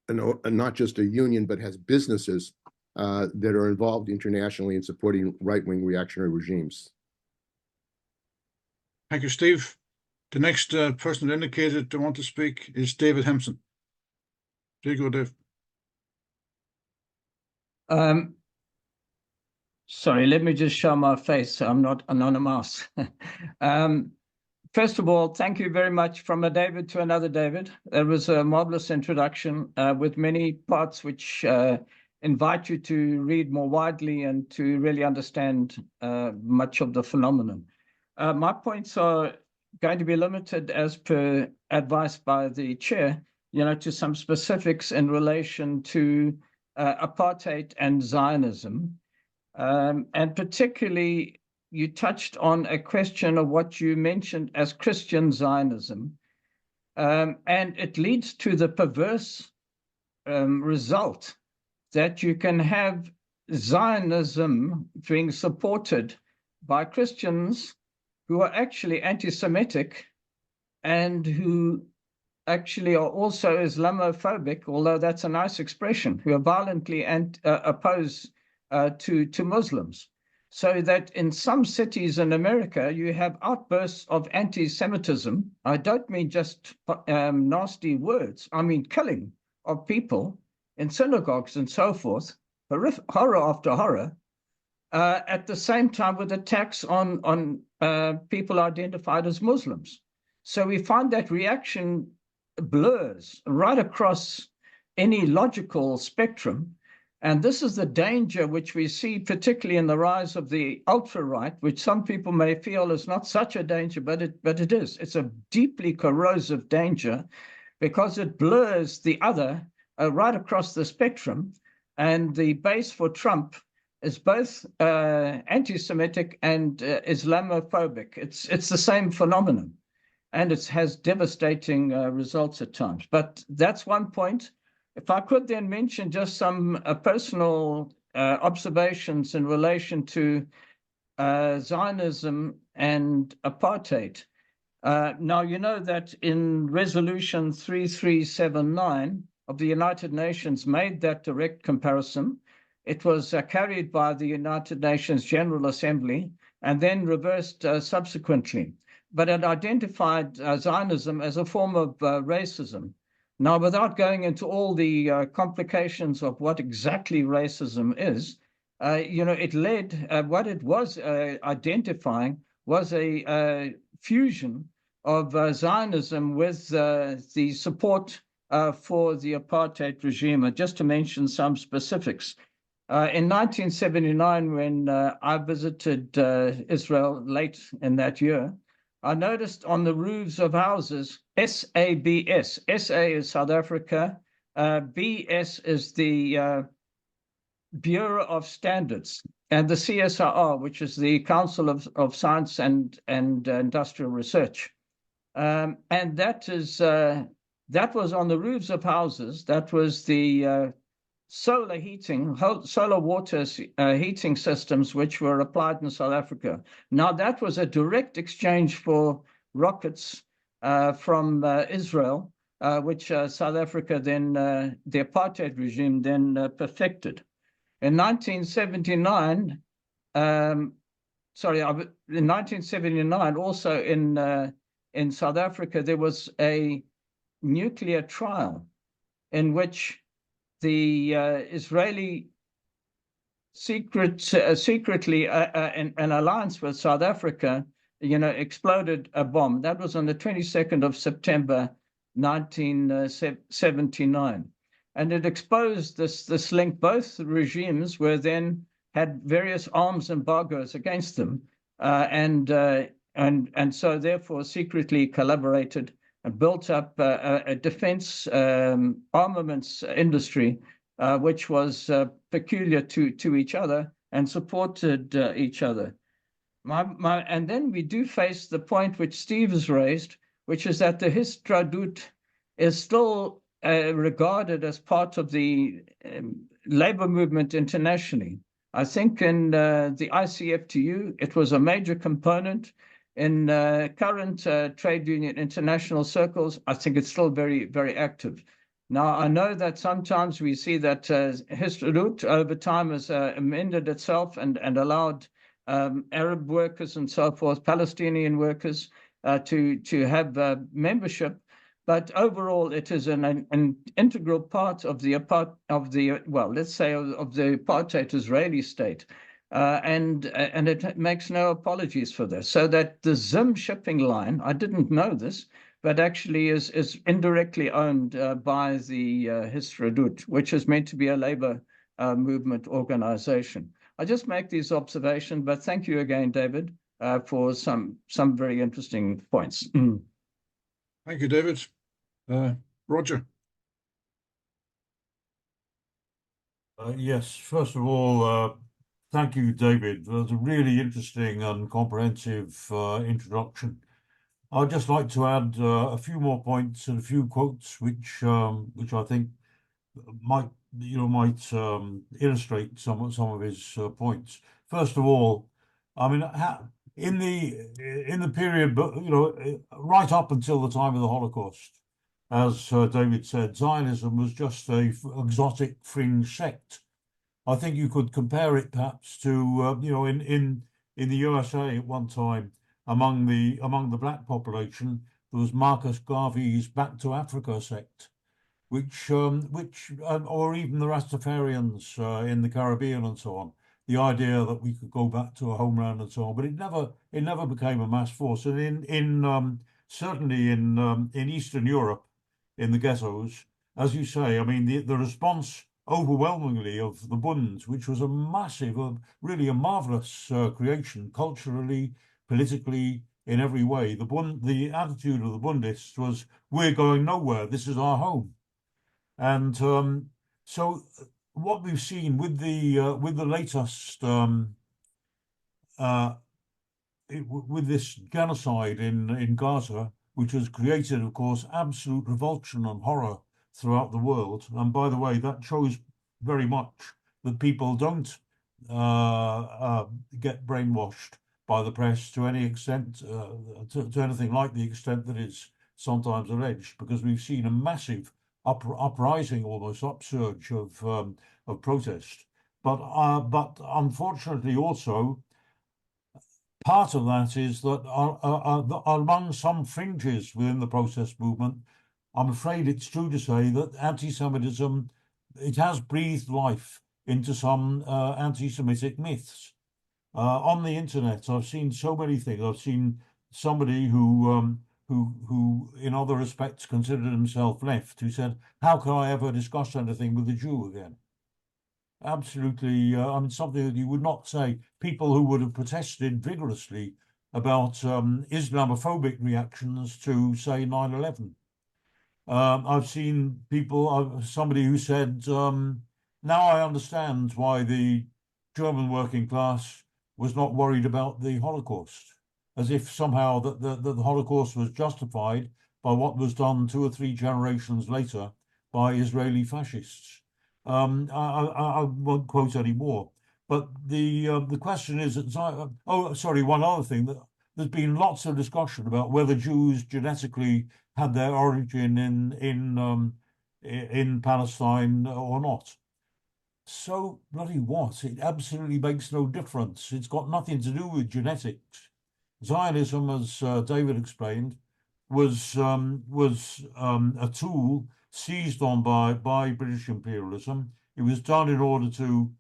not just a union, but has businesses that are involved internationally in supporting right-wing reactionary regimes. Thank you, Steve. The next person that indicated they want to speak is David Hempson. There you go, Dave. Sorry, let me just show my face so I'm not anonymous. First of all, thank you very much from a David to another David. That was a marvelous introduction with many parts which invite you to read more widely and to really understand much of the phenomenon. My points are going to be limited, as per advice by the chair, to some specifics in relation to apartheid and Zionism. And particularly, you touched on a question of what you mentioned as Christian Zionism. And it leads to the perverse result that you can have Zionism being supported by Christians who are actually anti-Semitic and who actually are also Islamophobic, although that's a nice expression, who are violently opposed to Muslims. So that in some cities in America, you have outbursts of anti-Semitism. I don't mean just nasty words. I mean killing of people in synagogues and so forth, horror after horror, at the same time with attacks on people identified as Muslims. So we find that reaction blurs right across any logical spectrum. And this is the danger which we see, particularly in the rise of the ultra-right, which some people may feel is not such a danger, but it is. It's a deeply corrosive danger because it blurs the other right across the spectrum. And the base for Trump is both anti-Semitic and Islamophobic. It's the same phenomenon, and it has devastating results at times. But that's one point. If I could then mention just some personal observations in relation to Zionism and apartheid. Now, you know that in Resolution 3379 of the United Nations made that direct comparison. It was carried by the United Nations General Assembly and then reversed subsequently. But it identified Zionism as a form of racism. Now, without going into all the complications of what exactly racism is, it led, what it was identifying was a fusion of Zionism with the support for the apartheid regime. And just to mention some specifics, in 1979, when I visited Israel late in that year, I noticed on the roofs of houses, SABS. SA is South Africa. BS is the Bureau of Standards, and the CSIR, which is the Council of Science and Industrial Research. And that was on the roofs of houses. That was the solar water heating systems which were applied in South Africa. Now, that was a direct exchange for rockets from Israel, which South Africa then, the apartheid regime then perfected. In 1979, in 1979, also in South Africa, there was a nuclear trial in which the Israeli secretly in an alliance with South Africa, exploded a bomb. That was on the 22nd of September, 1979. And it exposed this link. Both regimes had various arms embargoes against them, and so therefore secretly collaborated and built up a defense armaments industry, which was peculiar to each other and supported each other. And then we do face the point which Steve has raised, which is that the Histadrut is still regarded as part of the labor movement internationally. I think in the ICFTU, it was a major component. In current trade union international circles, I think it's still very, very active. Now, I know that sometimes we see that Histadrut over time has amended itself and allowed Arab workers and so forth, Palestinian workers, to have membership. But overall, it is an integral part of the apartheid Israeli state. And it makes no apologies for this. So that the Zim shipping line, I didn't know this, but actually is indirectly owned by the Histadrut, which is meant to be a labor movement organization. I just make these observations, but thank you again, David, for some very interesting points. Thank you, David. Roger. Yes, first of all, thank you, David. That was a really interesting and comprehensive introduction. I'd just like to add a few more points and a few quotes, which I think might illustrate some of his points. First of all, I mean, in the period, but right up until the time of the Holocaust, as David said, Zionism was just a exotic fringe sect. I think you could compare it perhaps to in the USA at one time among the black population there was Marcus Garvey's Back to Africa sect, which or even the Rastafarians in the Caribbean and so on. The idea that we could go back to a homeland and so on, but it never became a mass force. And certainly in Eastern Europe, in the ghettos, as you say, I mean the response overwhelmingly of the Bund, which was a massive, really a marvelous creation culturally, politically, in every way. The attitude of the Bundists was, "We're going nowhere. This is our home." And so what we've seen with the latest with this genocide in Gaza, which has created, of course, absolute revulsion and horror throughout the world. And by the way, that shows very much that people don't get brainwashed by the press to any extent, to anything like the extent that is sometimes alleged, because we've seen a massive uprising, almost upsurge of protest. But unfortunately, also part of that is that among some fringes within the protest movement, I'm afraid it's true to say that anti-Semitism, it has breathed life into some anti-Semitic myths. On the internet, I've seen so many things. I've seen somebody who in other respects considered himself left, who said, "How can I ever discuss anything with a Jew again?" Absolutely, I mean, something that you would not say. People who would have protested vigorously about Islamophobic reactions to, say, 9/11. I've seen people, somebody who said, now I understand why the German working class was not worried about the Holocaust, as if somehow the Holocaust was justified by what was done 2 or 3 generations later by Israeli fascists. I won't quote any more, but the question is, oh, sorry, one other thing, that there's been lots of discussion about whether Jews genetically had their origin in Palestine or not. So bloody what? It absolutely makes no difference. It's got nothing to do with genetics. Zionism, as David explained, was a tool seized on by British imperialism. It was done in order to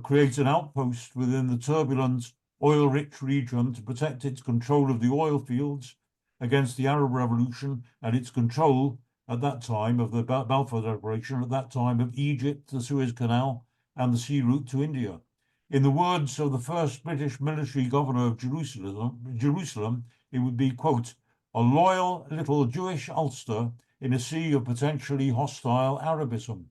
create an outpost within the turbulent oil-rich region to protect its control of the oil fields against the Arab Revolution and its control at that time of the Balfour Declaration, at that time of Egypt, the Suez Canal, and the sea route to India. In the words of the first British military governor of Jerusalem, it would be, quote, "a loyal little Jewish Ulster in a sea of potentially hostile Arabism."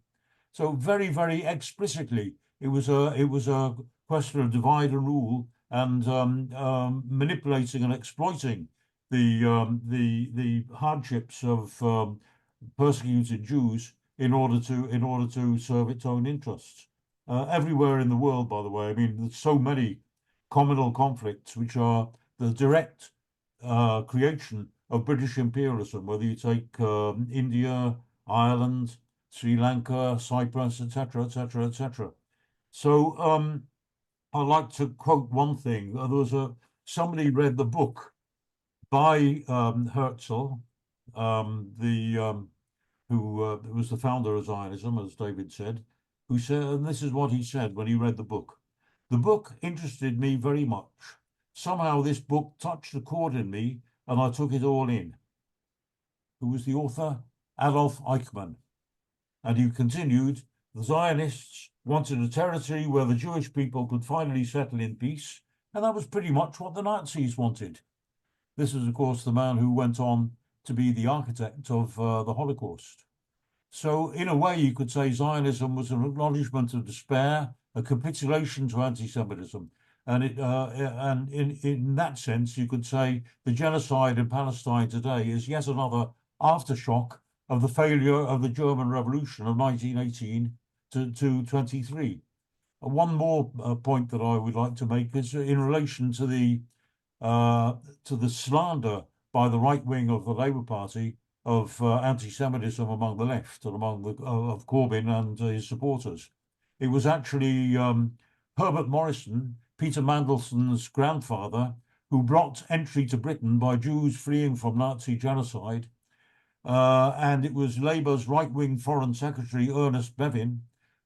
So very, very explicitly, it was a question of divide and rule and manipulating and exploiting the hardships of persecuted Jews in order to serve its own interests. Everywhere in the world, by the way, I mean, there's so many communal conflicts which are the direct creation of British imperialism, whether you take India, Ireland, Sri Lanka, Cyprus, etc., etc., etc. So I'd like to quote one thing. There was somebody read the book by Herzl, who was the founder of Zionism, as David said, who said, and this is what he said when he read the book. "The book interested me very much. Somehow this book touched a chord in me and I took it all in." Who was the author? Adolf Eichmann. And he continued, "The Zionists wanted a territory where the Jewish people could finally settle in peace, and that was pretty much what the Nazis wanted." This is, of course, the man who went on to be the architect of the Holocaust. So in a way, you could say Zionism was an acknowledgement of despair, a capitulation to anti-Semitism. And in that sense, you could say the genocide in Palestine today is yet another aftershock of the failure of the German Revolution of 1918 to 23. One more point that I would like to make is in relation to the slander by the right wing of the Labour Party of anti-Semitism among the left and among of Corbyn and his supporters. It was actually Herbert Morrison, Peter Mandelson's grandfather, who blocked entry to Britain by Jews fleeing from Nazi genocide. And it was Labour's right-wing Foreign Secretary Ernest Bevin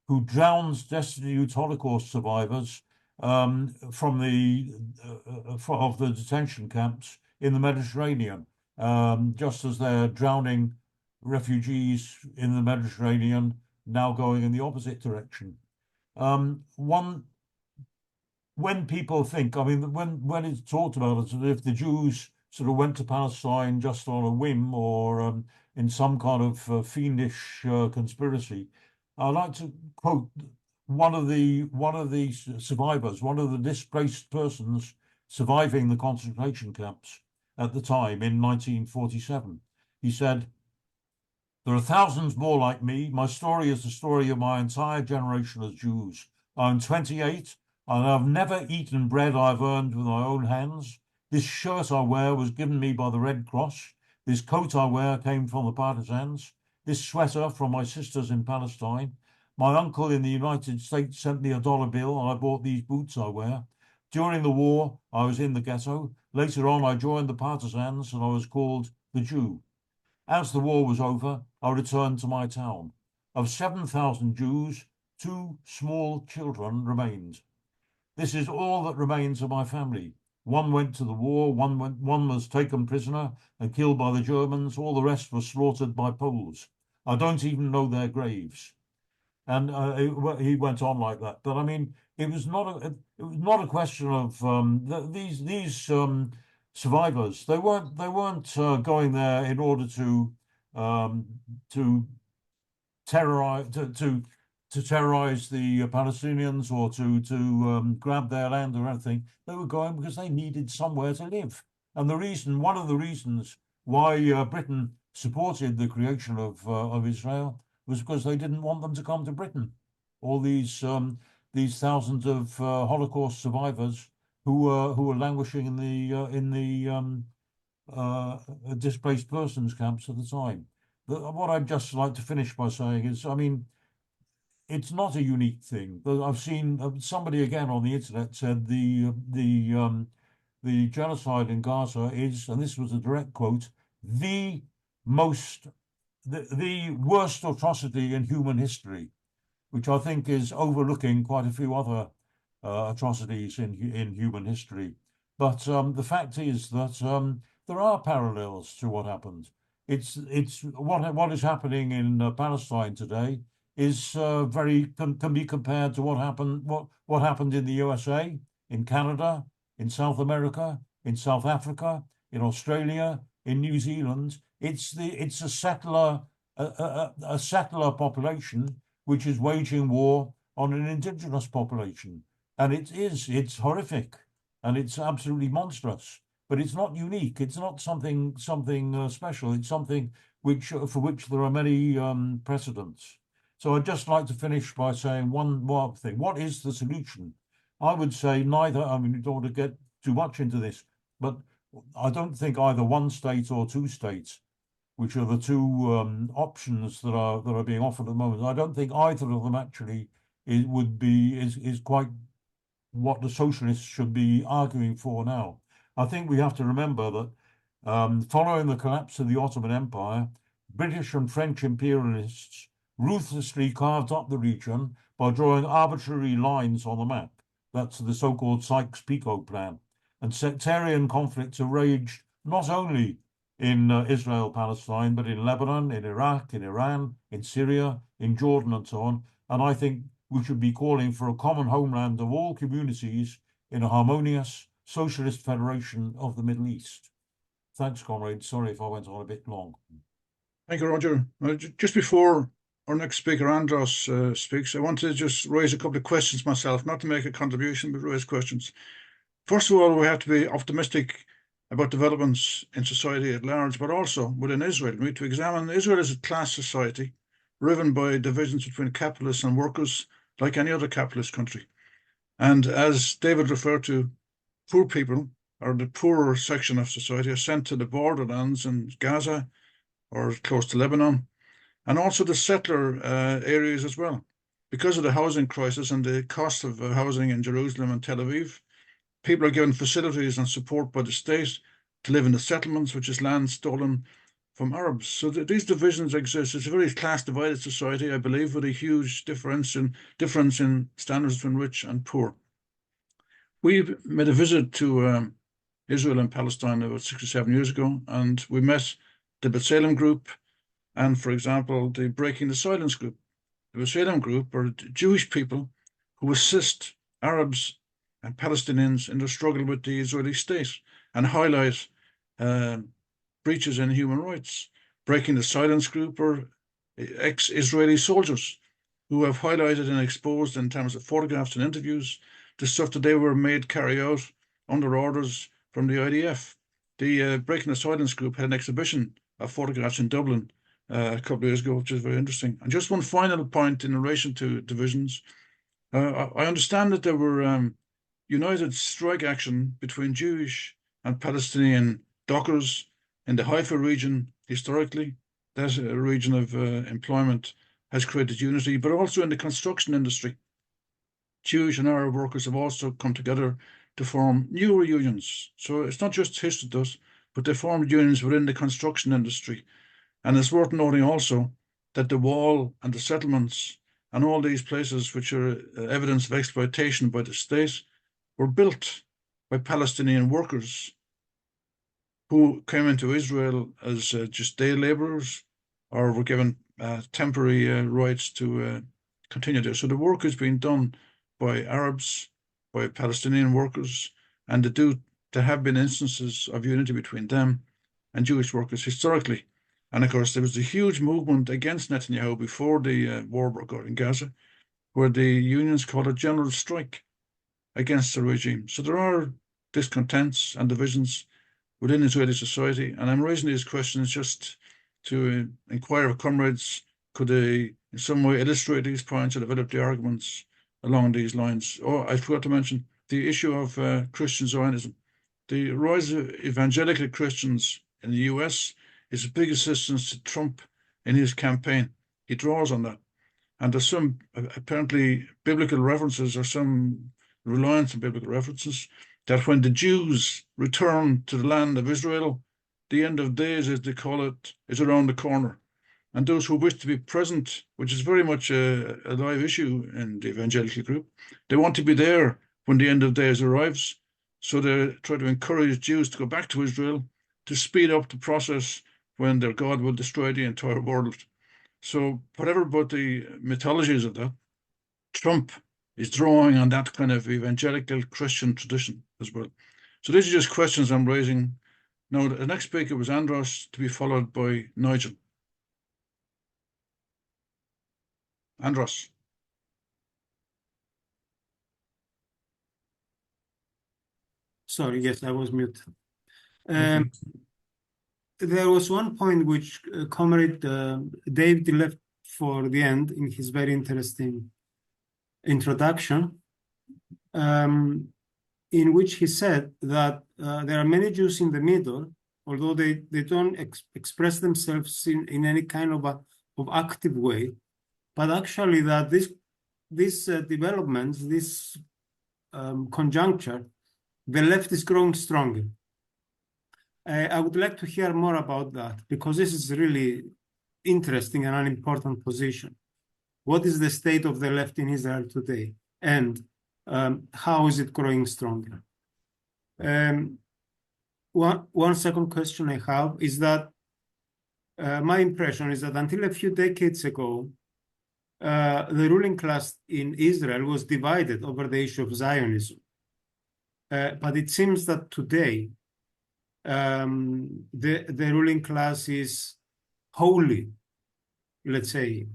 who drowns destitute Holocaust survivors from of the detention camps in the Mediterranean, just as they're drowning refugees in the Mediterranean, now going in the opposite direction. When people think, I mean, when it's talked about as if the Jews sort of went to Palestine just on a whim or in some kind of fiendish conspiracy, I'd like to quote one of the survivors, one of the displaced persons surviving the concentration camps at the time in 1947. He said, "There are thousands more like me. My story is the story of my entire generation as Jews. I'm 28 and I've never eaten bread I've earned with my own hands. This shirt I wear was given me by the Red Cross. This coat I wear came from the partisans. This sweater from my sisters in Palestine. My uncle in the United States sent me a dollar bill and I bought these boots I wear. During the war, I was in the ghetto. Later on, I joined the partisans and I was called the Jew. As the war was over, I returned to my town. Of 7,000 Jews, 2 small children remained. This is all that remains of my family. One went to the war, one was taken prisoner and killed by the Germans. All the rest were slaughtered by Poles. I don't even know their graves." And he went on like that. But I mean, it was not a question of these survivors. They weren't going there in order to terrorize to terrorize the Palestinians or to grab their land or anything. They were going because they needed somewhere to live. And one of the reasons why Britain supported the creation of Israel was because they didn't want them to come to Britain. All these thousands of Holocaust survivors who were languishing in the displaced persons camps at the time. What I'd just like to finish by saying is, I mean, it's not a unique thing. I've seen somebody again on the internet said the genocide in Gaza is, and this was a direct quote, the worst atrocity in human history, which I think is overlooking quite a few other atrocities in human history. But the fact is that there are parallels to what happened. It's what is happening in Palestine today is can be compared to what happened in the USA, in Canada, in South America, in South Africa, in Australia, in New Zealand. It's a settler population which is waging war on an indigenous population, and it's horrific and it's absolutely monstrous. But it's not unique. It's not something special. It's something for which there are many precedents. So I'd just like to finish by saying one more thing. What is the solution? I would say neither. I mean, we don't want to get too much into this, but I don't think either one state or 2 states, which are the 2 options that are being offered at the moment. I don't think either of them actually is quite what the socialists should be arguing for now. I think we have to remember that following the collapse of the Ottoman Empire, British and French imperialists ruthlessly carved up the region by drawing arbitrary lines on the map. That's the so-called Sykes-Picot plan. And sectarian conflicts have raged not only in Israel, Palestine, but in Lebanon, in Iraq, in Iran, in Syria, in Jordan, and so on. And I think we should be calling for a common homeland of all communities in a harmonious socialist federation of the Middle East. Thanks, comrade. Sorry if I went on a bit long. Thank you, Roger. Just before our next speaker, Andros, speaks, I want to just raise a couple of questions myself, not to make a contribution, but raise questions. First of all, we have to be optimistic about developments in society at large, but also within Israel. We need to examine Israel as a class society, riven by divisions between capitalists and workers, like any other capitalist country. And as David referred to, poor people, or the poorer section of society, are sent to the borderlands in Gaza or close to Lebanon, and also the settler areas as well. Because of the housing crisis and the cost of housing in Jerusalem and Tel Aviv, people are given facilities and support by the state to live in the settlements, which is land stolen from Arabs. So these divisions exist. It's a very class-divided society, I believe, with a huge difference in standards between rich and poor. We made a visit to Israel and Palestine about 6 or 7 years ago, and we met the B'Tselem group and, for example, the Breaking the Silence group. The B'Tselem group are Jewish people who assist Arabs and Palestinians in their struggle with the Israeli state and highlight breaches in human rights. Breaking the Silence group are ex-Israeli soldiers who have highlighted and exposed in terms of photographs and interviews the stuff that they were made carry out under orders from the IDF. The Breaking the Silence group had an exhibition of photographs in Dublin a couple of years ago, which is very interesting. And just one final point in relation to divisions. I understand that there were united strike action between Jewish and Palestinian dockers in the Haifa region historically. That region of employment has created unity, but also in the construction industry. Jewish and Arab workers have also come together to form newer unions. So it's not just history does, but they formed unions within the construction industry. And it's worth noting also that the wall and the settlements and all these places which are evidence of exploitation by the state were built by Palestinian workers who came into Israel as just day laborers or were given temporary rights to continue there. So the work is being done by Arabs, by Palestinian workers, and there have been instances of unity between them and Jewish workers historically. And of course, there was a huge movement against Netanyahu before the war broke out in Gaza, where the unions called a general strike against the regime. So there are discontents and divisions within Israeli society. And I'm raising these questions just to inquire of comrades, could they in some way illustrate these points or develop the arguments along these lines? Oh, I forgot to mention the issue of Christian Zionism. The rise of evangelical Christians in the US is a big assistance to Trump in his campaign. He draws on that. And there's some apparently biblical references or some reliance on biblical references that when the Jews return to the land of Israel, the end of days, as they call it, is around the corner. And those who wish to be present, which is very much a live issue in the evangelical group, they want to be there when the end of days arrives. So they try to encourage Jews to go back to Israel to speed up the process when their God will destroy the entire world. So whatever about the mythologies of that, Trump is drawing on that kind of evangelical Christian tradition as well. So these are just questions I'm raising. Now, the next speaker was Andros, to be followed by Nigel. Andros. Sorry, yes, I was muted. Okay. There was one point which Comrade David left for the end in his very interesting introduction, in which he said that there are many Jews in the middle, although they don't express themselves in any kind of active way, but actually that this developments, this conjuncture, the left is growing stronger. I would like to hear more about that because this is really interesting and an important position. What is the state of the left in Israel today, and how is it growing stronger? One second question I have is that my impression is that until a few decades ago, the ruling class in Israel was divided over the issue of Zionism. But it seems that today, the ruling class is wholly, let's say,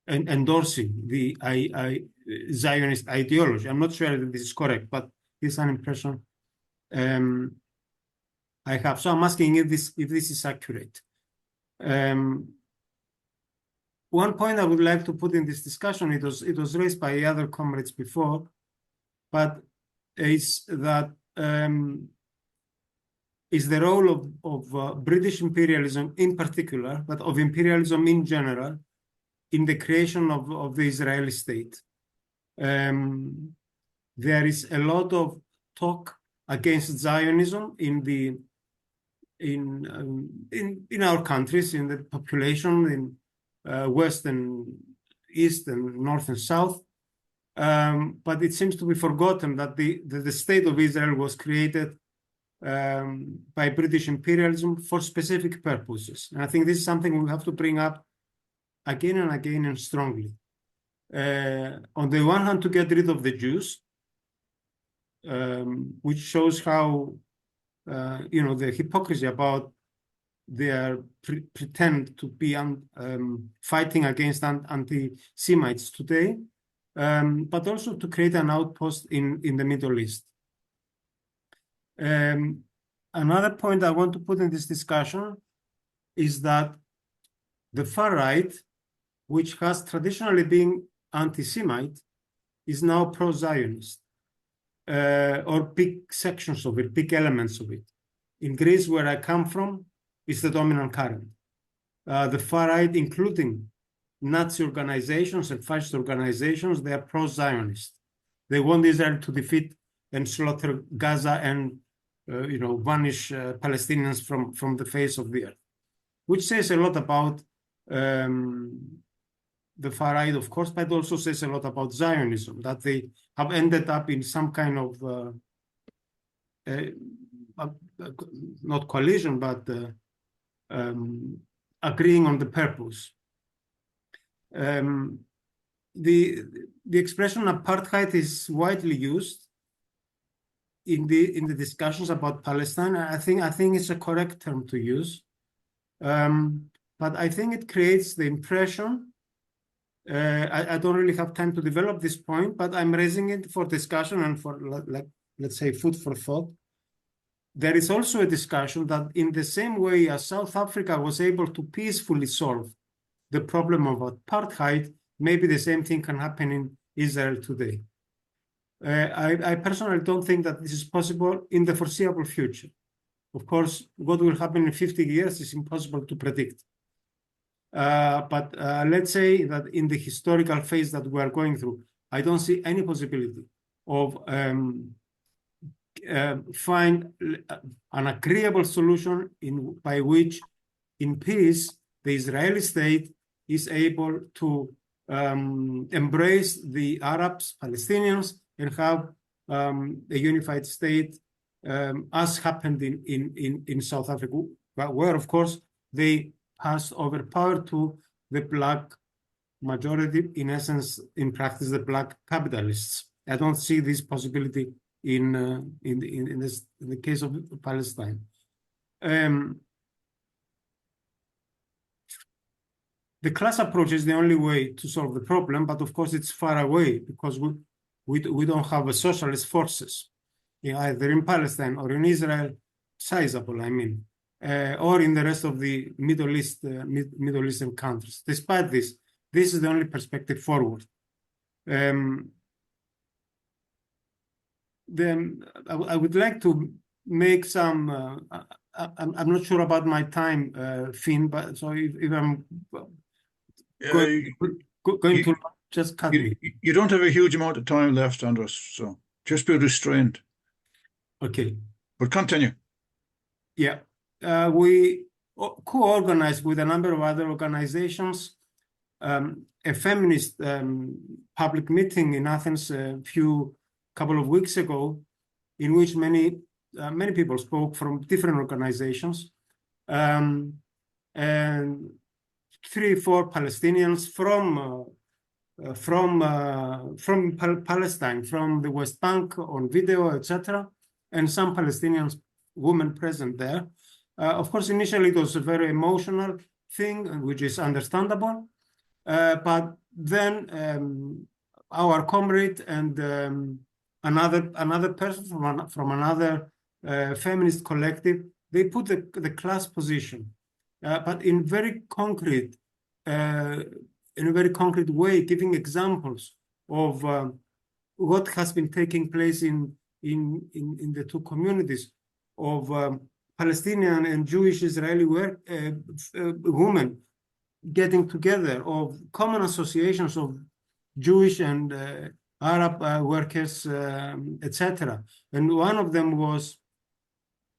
endorsing the Zionist ideology. I'm not sure that this is correct, but this is an impression I have. So I'm asking if this is accurate. One point I would like to put in this discussion, it was raised by other comrades before, but is that is the role of British imperialism in particular, but of imperialism in general, in the creation of the Israeli state. There is a lot of talk against Zionism in our countries, in the population, in West and East and North and South. But it seems to be forgotten that the state of Israel was created by British imperialism for specific purposes. And I think this is something we have to bring up again and again and strongly. On the one hand, to get rid of the Jews, which shows how, the hypocrisy about their pretend to be fighting against anti-Semites today, but also to create an outpost in the Middle East. Another point I want to put in this discussion is that the far right, which has traditionally been anti-Semite, is now pro-Zionist, or big sections of it, big elements of it. In Greece, where I come from, is the dominant current. The far right, including Nazi organizations and fascist organizations, they are pro-Zionist. They want Israel to defeat and slaughter Gaza and vanish Palestinians from the face of the earth, which says a lot about the far right, of course, but also says a lot about Zionism, that they have ended up in some kind of not coalition, but agreeing on the purpose. The expression apartheid is widely used in the discussions about Palestine. I think it's a correct term to use, but I think it creates the impression. I don't really have time to develop this point, but I'm raising it for discussion and for, let's say, food for thought. There is also a discussion that in the same way as South Africa was able to peacefully solve the problem of apartheid, maybe the same thing can happen in Israel today. I personally don't think that this is possible in the foreseeable future. Of course, what will happen in 50 years is impossible to predict. But let's say that in the historical phase that we are going through, I don't see any possibility of find an agreeable solution by which, in peace, the Israeli state is able to embrace the Arabs, Palestinians, and have a unified state, as happened in South Africa, where, of course, they passed over power to the black majority, in essence, in practice, the black capitalists. I don't see this possibility in the case of Palestine. The class approach is the only way to solve the problem, but of course it's far away because we don't have a socialist forces, either in Palestine or in Israel, sizable, I mean, or in the rest of the Middle East, Middle Eastern countries. Despite this is the only perspective forward. Then I would like to make some. I'm not sure about my time, Finn, but so if I'm going to just cut me. You don't have a huge amount of time left, Andros, so just be restrained. Okay. But continue. Yeah. We co-organized with a number of other organizations a feminist public meeting in Athens couple of weeks ago, in which many people spoke from different organizations, and 3-4 Palestinians from Palestine, from the West Bank on video, etc., and some Palestinian women present there. Of course, initially it was very emotional, thing, which is understandable. But then our comrade and another person from another feminist collective, they put the class position, but in a very concrete way, giving examples of what has been taking place in the two communities of Palestinian and Jewish Israeli women getting together, of common associations of Jewish and Arab workers, etc. And one of them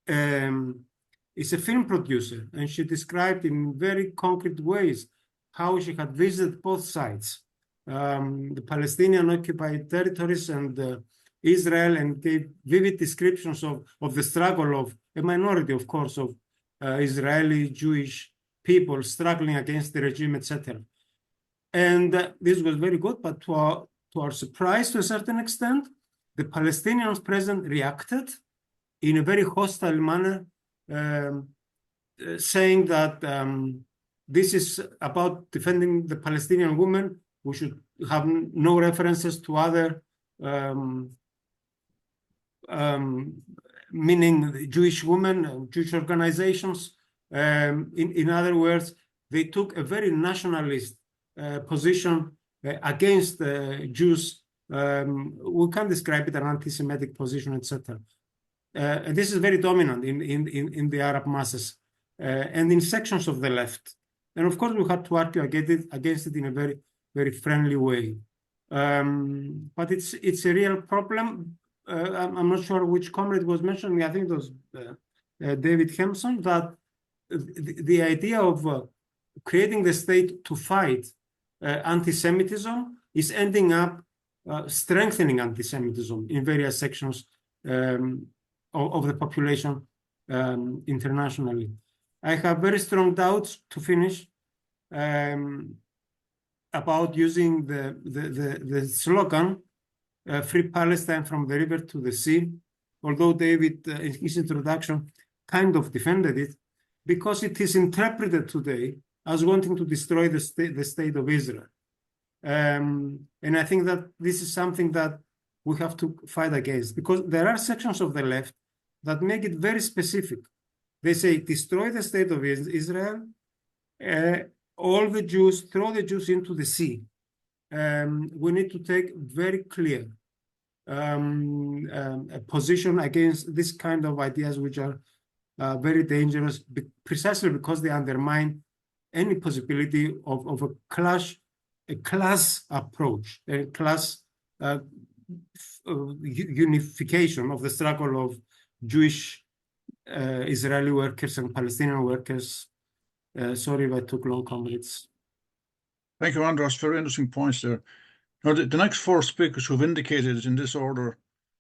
is a film producer, and she described in very concrete ways how she had visited both sides, the Palestinian occupied territories and Israel, and gave vivid descriptions of the struggle of a minority, of course, of Israeli Jewish people struggling against the regime, etc. And this was very good, but to our surprise, to a certain extent, the Palestinians present reacted in a very hostile manner, saying that this is about defending the Palestinian women. We should have no references to other, meaning Jewish women, Jewish organizations. In other words, they took a very nationalist position against Jews. We can describe it an anti-Semitic position, etc. And this is very dominant in the Arab masses and in sections of the left. And of course, we had to argue against it in a very, very friendly way. But it's a real problem. I'm not sure which comrade was mentioning. I think it was David Hempson, that the idea of creating the state to fight anti-Semitism is ending up strengthening anti-Semitism in various sections of the population internationally. I have very strong doubts, to finish, about using the slogan "Free Palestine from the river to the sea," although David, in his introduction, kind of defended it, because it is interpreted today as wanting to destroy the state of Israel. And I think that this is something that we have to fight against, because there are sections of the left that make it very specific. They say, destroy the state of Israel, all the Jews, throw the Jews into the sea. We need to take very clear a position against this kind of ideas, which are very dangerous, precisely because they undermine any possibility of a class approach, a class unification of the struggle of Jewish Israeli workers and Palestinian workers. Sorry if I took long, comrades. Thank you, Andros. Very interesting points there. Now, the next four speakers who've indicated in this order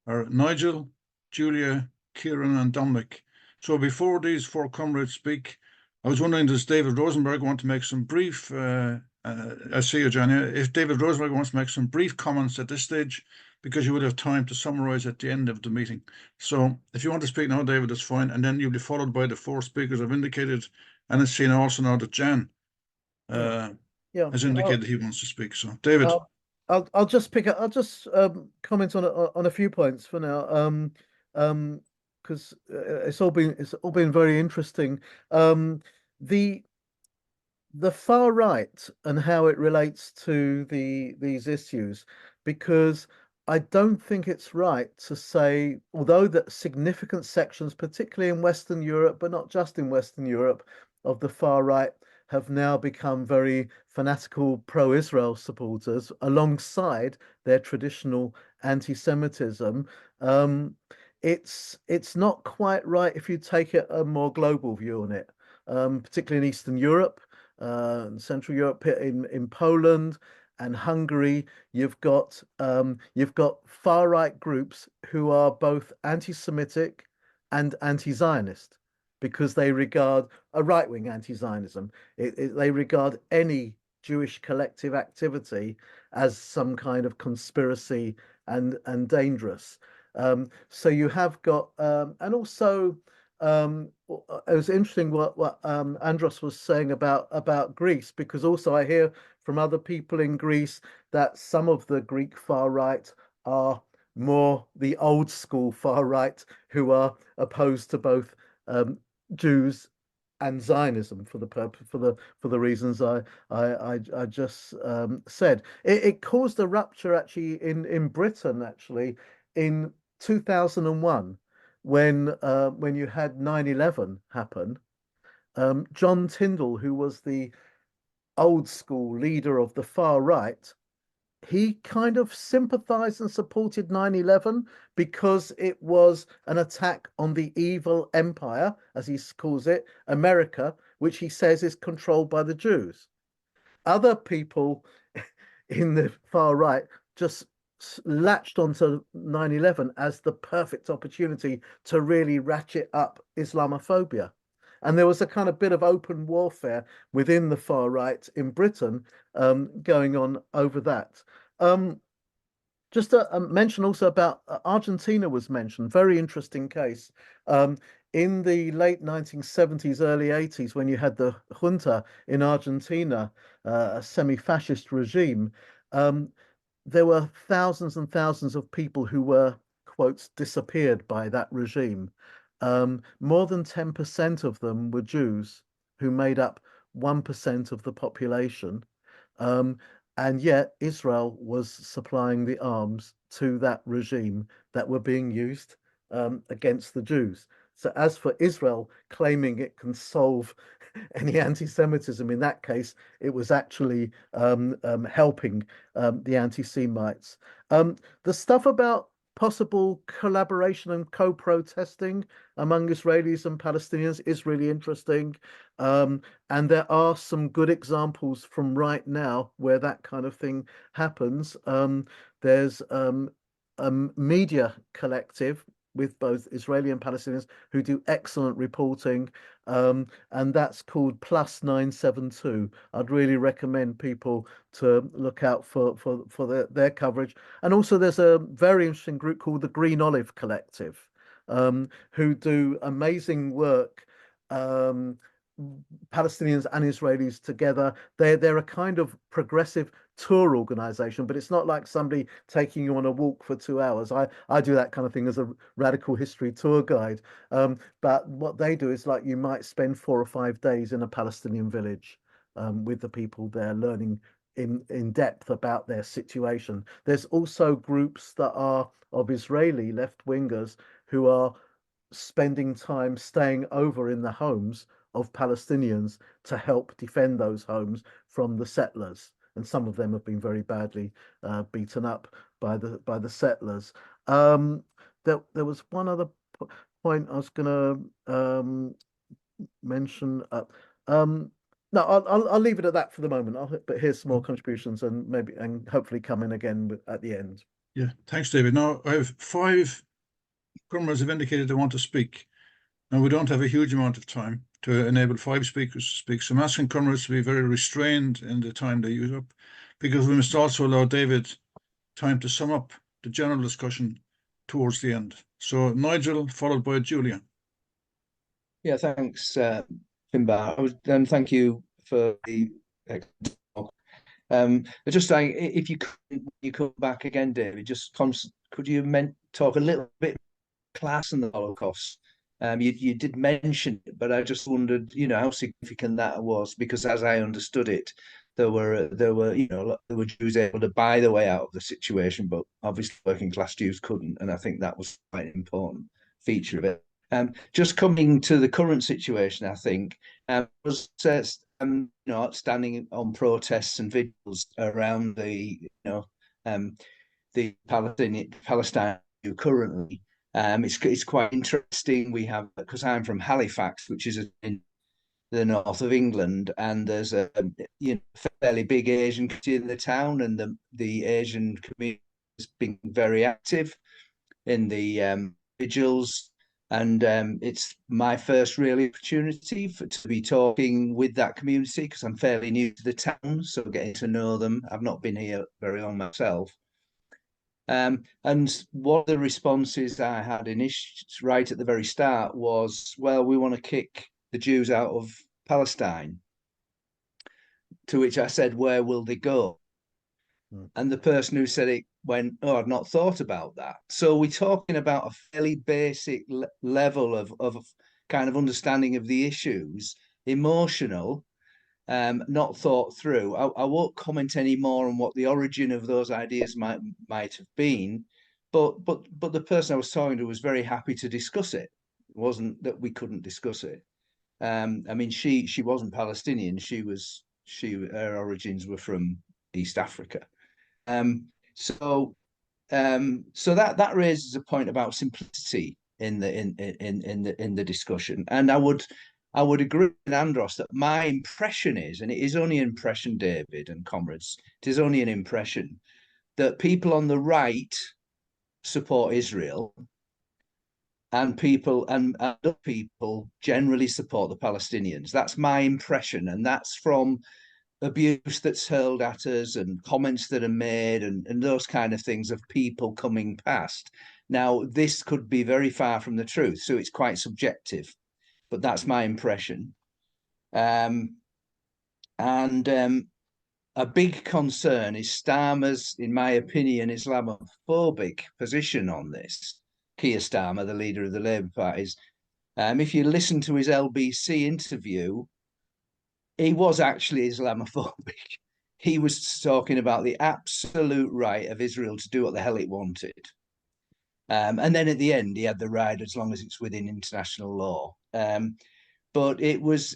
are Nigel, Julia, Kieran, and Dominic. So before these four comrades speak, I was wondering, does David Rosenberg want to make some brief, I see you, Janya, if David Rosenberg wants to make some brief comments at this stage, because you would have time to summarize at the end of the meeting. So if you want to speak now, David, that's fine. And then you'll be followed by the four speakers I've indicated. And it's seen also now that Jan has indicated he wants to speak. So David. I'll just pick up, I'll just comment on a few points for now. Because it's all been very interesting. The far right and how it relates to these issues, because I don't think it's right to say, although that significant sections, particularly in Western Europe, but not just in Western Europe, of the far right have now become very fanatical pro-Israel supporters alongside their traditional anti-Semitism. It's not quite right if you take a more global view on it, particularly in Eastern Europe, Central Europe, in Poland and Hungary. You've got far right groups who are both anti-Semitic and anti-Zionist, because they regard a right-wing anti-Zionism. They regard any Jewish collective activity as some kind of conspiracy and dangerous. So you have got, and also it was interesting what Andros was saying about Greece, because also I hear from other people in Greece that some of the Greek far right are more the old school far right who are opposed to both Jews and Zionism for the reasons I just said. It caused a rupture actually in Britain actually in 2001 when you had 9/11 happen. John Tyndall, who was the old school leader of the far right, he kind of sympathized and supported 9/11 because it was an attack on the evil empire, as he calls it, America, which he says is controlled by the Jews. Other people in the far right just latched onto 9/11 as the perfect opportunity to really ratchet up Islamophobia. And there was a kind of bit of open warfare within the far right in Britain going on over that. Just a mention also about Argentina was mentioned, very interesting case. In the late 1970s, early 80s, when you had the junta in Argentina, a semi-fascist regime, there were thousands and thousands of people who were, quotes, disappeared by that regime. More than 10% of them were Jews, who made up 1% of the population. And yet Israel was supplying the arms to that regime that were being used against the Jews. So as for Israel claiming it can solve any anti-Semitism, in that case, it was actually helping the anti-Semites. The stuff about possible collaboration and co-protesting among Israelis and Palestinians is really interesting. And there are some good examples from right now where that kind of thing happens. There's a media collective with both Israeli and Palestinians who do excellent reporting, and that's called Plus 972. I'd really recommend people to look out for their coverage. And also there's a very interesting group called the Green Olive Collective, who do amazing work, Palestinians and Israelis together. They're a kind of progressive tour organization, but it's not like somebody taking you on a walk for 2 hours. I do that kind of thing as a radical history tour guide. But what they do is like you might spend 4 or 5 days in a Palestinian village with the people there, learning in depth about their situation. There's also groups that are of Israeli left-wingers who are spending time staying over in the homes of Palestinians to help defend those homes from the settlers. And some of them have been very badly beaten up by the settlers. There was one other point I was going to mention. No, I'll leave it at that for the moment. But here's some more contributions and hopefully come in again at the end. Yeah, thanks, David. Now I have 5 comrades have indicated they want to speak. Now we don't have a huge amount of time to enable 5 speakers to speak. So I'm asking comrades to be very restrained in the time they use up, because we must also allow David time to sum up the general discussion towards the end. So Nigel, followed by Julia. Yeah, thanks, Finbar. And thank you for the talk. Just like if you come back again, David, just could you talk a little bit class and the Holocaust? You did mention it, but I just wondered, how significant that was, because as I understood it, there were Jews able to buy their way out of the situation, but obviously working class Jews couldn't, and I think that was quite an important feature of it. Just coming to the current situation, I think was standing on protests and vigils around the Palestine currently. It's quite interesting. We have, because I'm from Halifax, which is in the north of England, and there's a fairly big Asian community in the town, and the Asian community has been very active in the vigils. And it's my first real opportunity to be talking with that community, because I'm fairly new to the town, so getting to know them. I've not been here very long myself. And one of the responses I had right at the very start was, well, we want to kick the Jews out of Palestine. To which I said, where will they go? And the person who said it went, oh, I've not thought about that. So we're talking about a fairly basic level of kind of understanding of the issues, emotional, not thought through. I won't comment any more on what the origin of those ideas might have been, but the person I was talking to was very happy to discuss it. It wasn't that we couldn't discuss it. I mean, she wasn't Palestinian. Her origins were from East Africa. So that raises a point about simplicity in the discussion, and I would agree with Andros that my impression is, and it is only an impression, David and comrades, it is only an impression, that people on the right support Israel, and other people generally support the Palestinians. That's my impression, and that's from abuse that's hurled at us and comments that are made and those kind of things of people coming past. Now, this could be very far from the truth, so it's quite subjective, but that's my impression. A big concern is Starmer's, in my opinion, Islamophobic position on this. Keir Starmer, the leader of the Labour Party, if you listen to his LBC interview, he was actually Islamophobic. He was talking about the absolute right of Israel to do what the hell it wanted. And then at the end, he had the right as long as it's within international law. But it was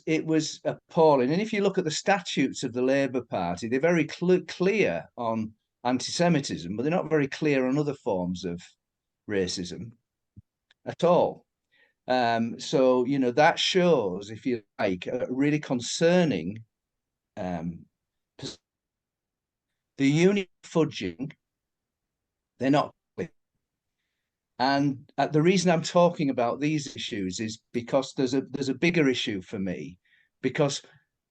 appalling. And if you look at the statutes of the Labour Party, they're very clear on anti-Semitism, but they're not very clear on other forms of racism at all. So, you know, that shows, if you like, a really concerning the union fudging. They're not clear. And the reason I'm talking about these issues is because there's a bigger issue for me, because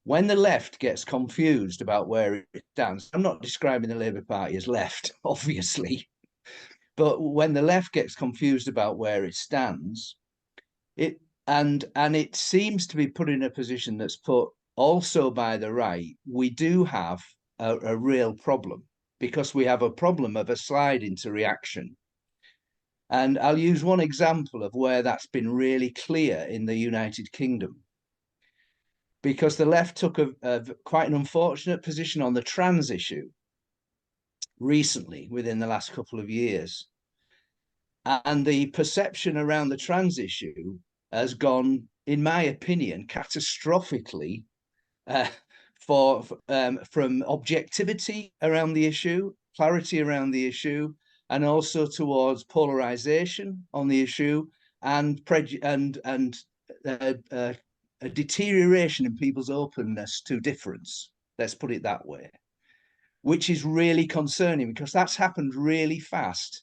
when the left gets confused about where it stands, I'm not describing the Labour Party as left, obviously, but when the left gets confused about where it stands, it seems to be put in a position that's put also by the right, we do have a real problem, because we have a problem of a slide into reaction. And I'll use one example of where that's been really clear in the United Kingdom, because the left took quite an unfortunate position on the trans issue recently, within the last couple of years. And the perception around the trans issue has gone, in my opinion, catastrophically from objectivity around the issue, clarity around the issue, and also towards polarization on the issue, and a deterioration in people's openness to difference. Let's put it that way, which is really concerning, because that's happened really fast.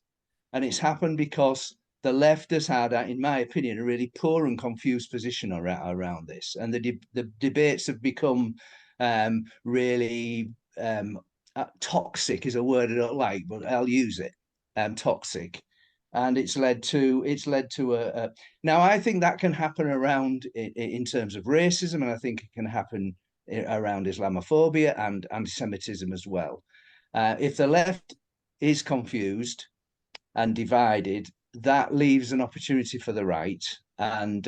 And it's happened because the left has had, in my opinion, a really poor and confused position around this. And the debates have become really toxic is a word I don't like, but I'll use it. Toxic. And it's led to a now I think that can happen around in terms of racism, and I think it can happen around Islamophobia and anti-Semitism as well. If the left is confused and divided, that leaves an opportunity for the right, and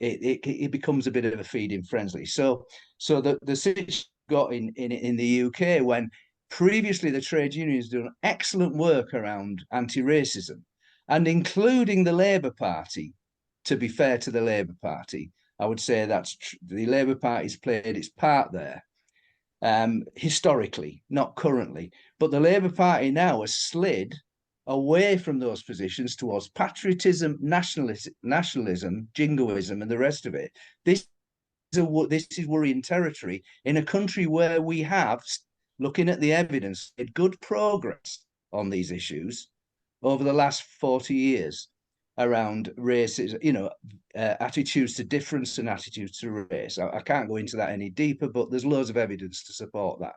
it becomes a bit of a feeding frenzy. So the situation got in the UK, when previously the trade unions done excellent work around anti-racism, and including the Labour Party. To be fair to the Labour Party, I would say that's the Labour Party's played its part there, historically, not currently. But the Labour Party now has slid away from those positions towards patriotism, nationalism, jingoism, and the rest of it. This is worrying territory in a country where we have, looking at the evidence, made good progress on these issues over the last 40 years around racism, you know, attitudes to difference and attitudes to race. I can't go into that any deeper, but there's loads of evidence to support that.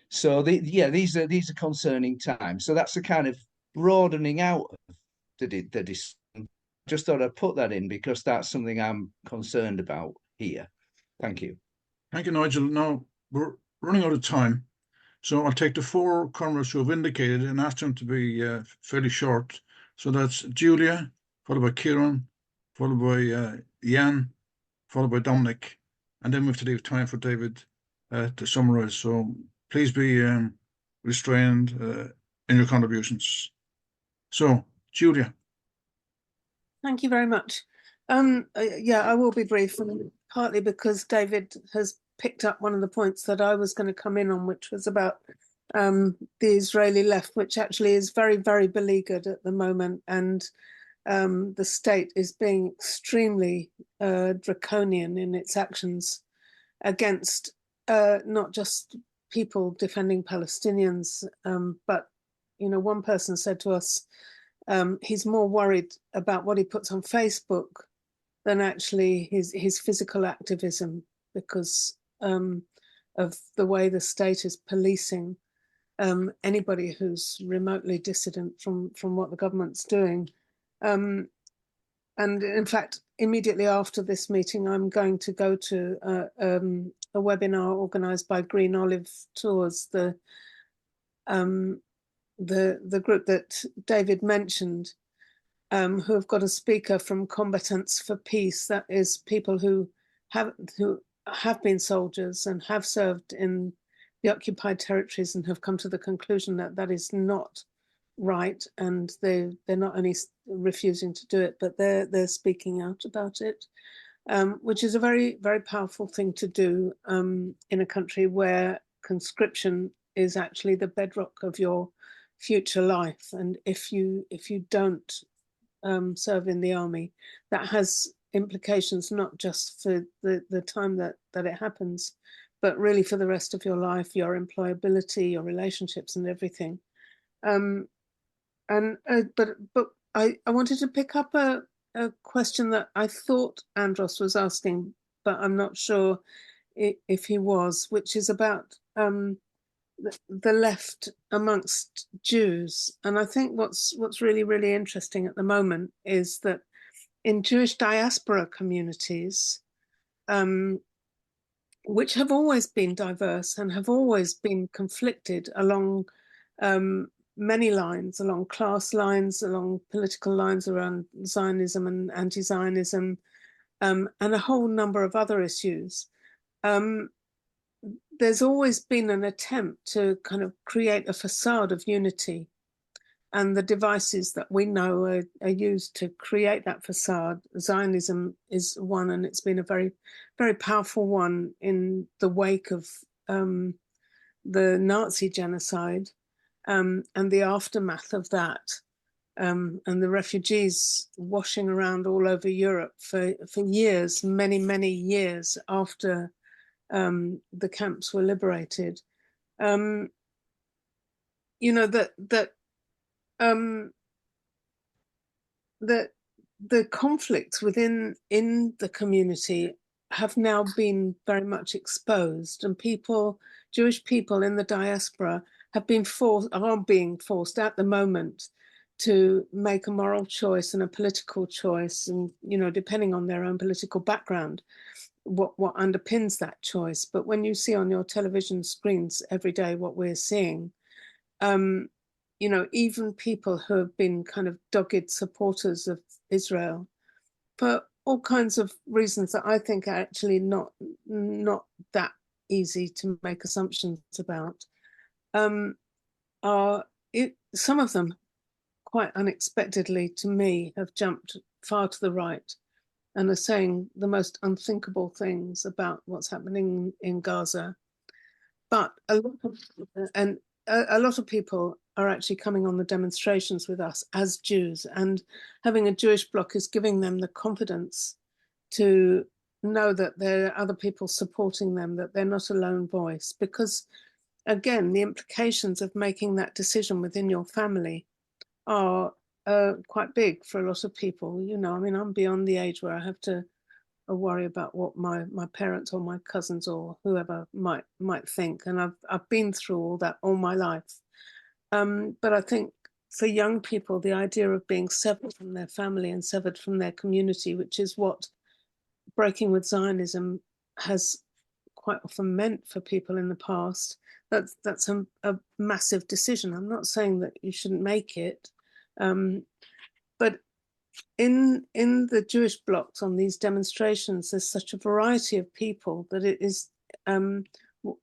So these are concerning times. So that's the kind of broadening out of the just thought I'd put that in because that's something I'm concerned about here. Thank you. Thank you, Nigel. Now we're running out of time, so I'll take the four comrades who have indicated and ask them to be fairly short. So that's Julia, followed by Kieran, followed by Jan, followed by Dominic, and then we have to leave time for David to summarize. So please be restrained in your contributions. So, Julia. Thank you very much. Yeah, I will be brief, and partly because David has picked up one of the points that I was going to come in on, which was about the Israeli left, which actually is very, very beleaguered at the moment, and the state is being extremely draconian in its actions against not just people defending Palestinians, but one person said to us, he's more worried about what he puts on Facebook than actually his physical activism because of the way the state is policing anybody who's remotely dissident from what the government's doing. And in fact, immediately after this meeting, I'm going to go to a webinar organised by Green Olive Tours, the group that David mentioned, who have got a speaker from Combatants for Peace. That is people who have been soldiers and have served in the occupied territories and have come to the conclusion that that is not right, and they're not only refusing to do it, but they're speaking out about it, which is a very, very powerful thing to do in a country where conscription is actually the bedrock of your future life. And if you don't serve in the army, that has implications not just for the time that it happens, but really for the rest of your life, your employability, your relationships, and everything. But I wanted to pick up a question that I thought Andros was asking, but I'm not sure if he was, which is about the left amongst Jews. And I think what's really, really interesting at the moment is that in Jewish diaspora communities, which have always been diverse and have always been conflicted along many lines, along class lines, along political lines around Zionism and anti-Zionism, and a whole number of other issues. There's always been an attempt to kind of create a facade of unity, and the devices that we know are used to create that facade. Zionism is one, and it's been a very, very powerful one in the wake of the Nazi genocide and the aftermath of that, and the refugees washing around all over Europe for years, many, many years after the camps were liberated. The conflicts in the community have now been very much exposed, and Jewish people in the diaspora are being forced at the moment to make a moral choice and a political choice, and depending on their own political background, what underpins that choice. But when you see on your television screens every day what we're seeing, even people who have been kind of dogged supporters of Israel for all kinds of reasons that I think are actually not that easy to make assumptions about, some of them, quite unexpectedly to me, have jumped far to the right and are saying the most unthinkable things about what's happening in Gaza. But a lot of people are actually coming on the demonstrations with us as Jews, and having a Jewish bloc is giving them the confidence to know that there are other people supporting them, that they're not a lone voice. Because again, the implications of making that decision within your family are quite big for a lot of people. I'm beyond the age where I have to a worry about what my parents or my cousins or whoever might think. And I've been through all that all my life. But I think for young people, the idea of being severed from their family and severed from their community, which is what breaking with Zionism has quite often meant for people in the past, that's a massive decision. I'm not saying that you shouldn't make it, but in the Jewish blocs on these demonstrations, there's such a variety of people that it is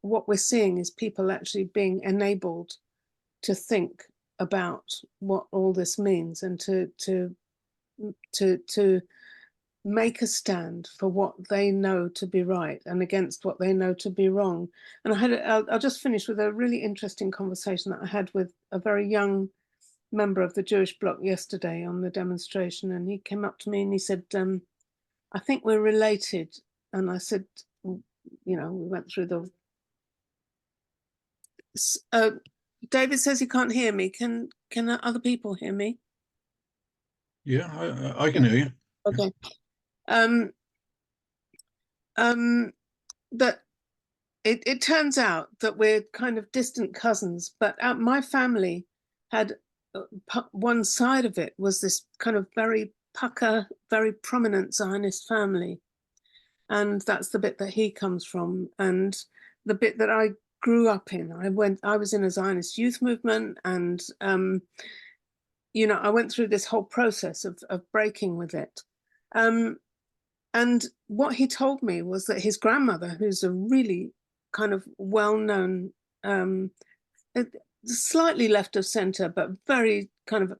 what we're seeing is people actually being enabled to think about what all this means and to make a stand for what they know to be right and against what they know to be wrong. And I'll just finish with a really interesting conversation that I had with a very young member of the Jewish bloc yesterday on the demonstration. And he came up to me and he said, I think we're related. And I said, you know, we went through the... David says he can't hear me. Can other people hear me? Yeah, I can hear you. Okay. That it turns out that we're kind of distant cousins, but my family had one side of it was this kind of very pucker, very prominent Zionist family. And that's the bit that he comes from. And the bit that I grew up in, I was in a Zionist youth movement, and you know, I went through this whole process of breaking with it. And what he told me was that his grandmother, who's a really kind of well-known, slightly left of center, but very kind of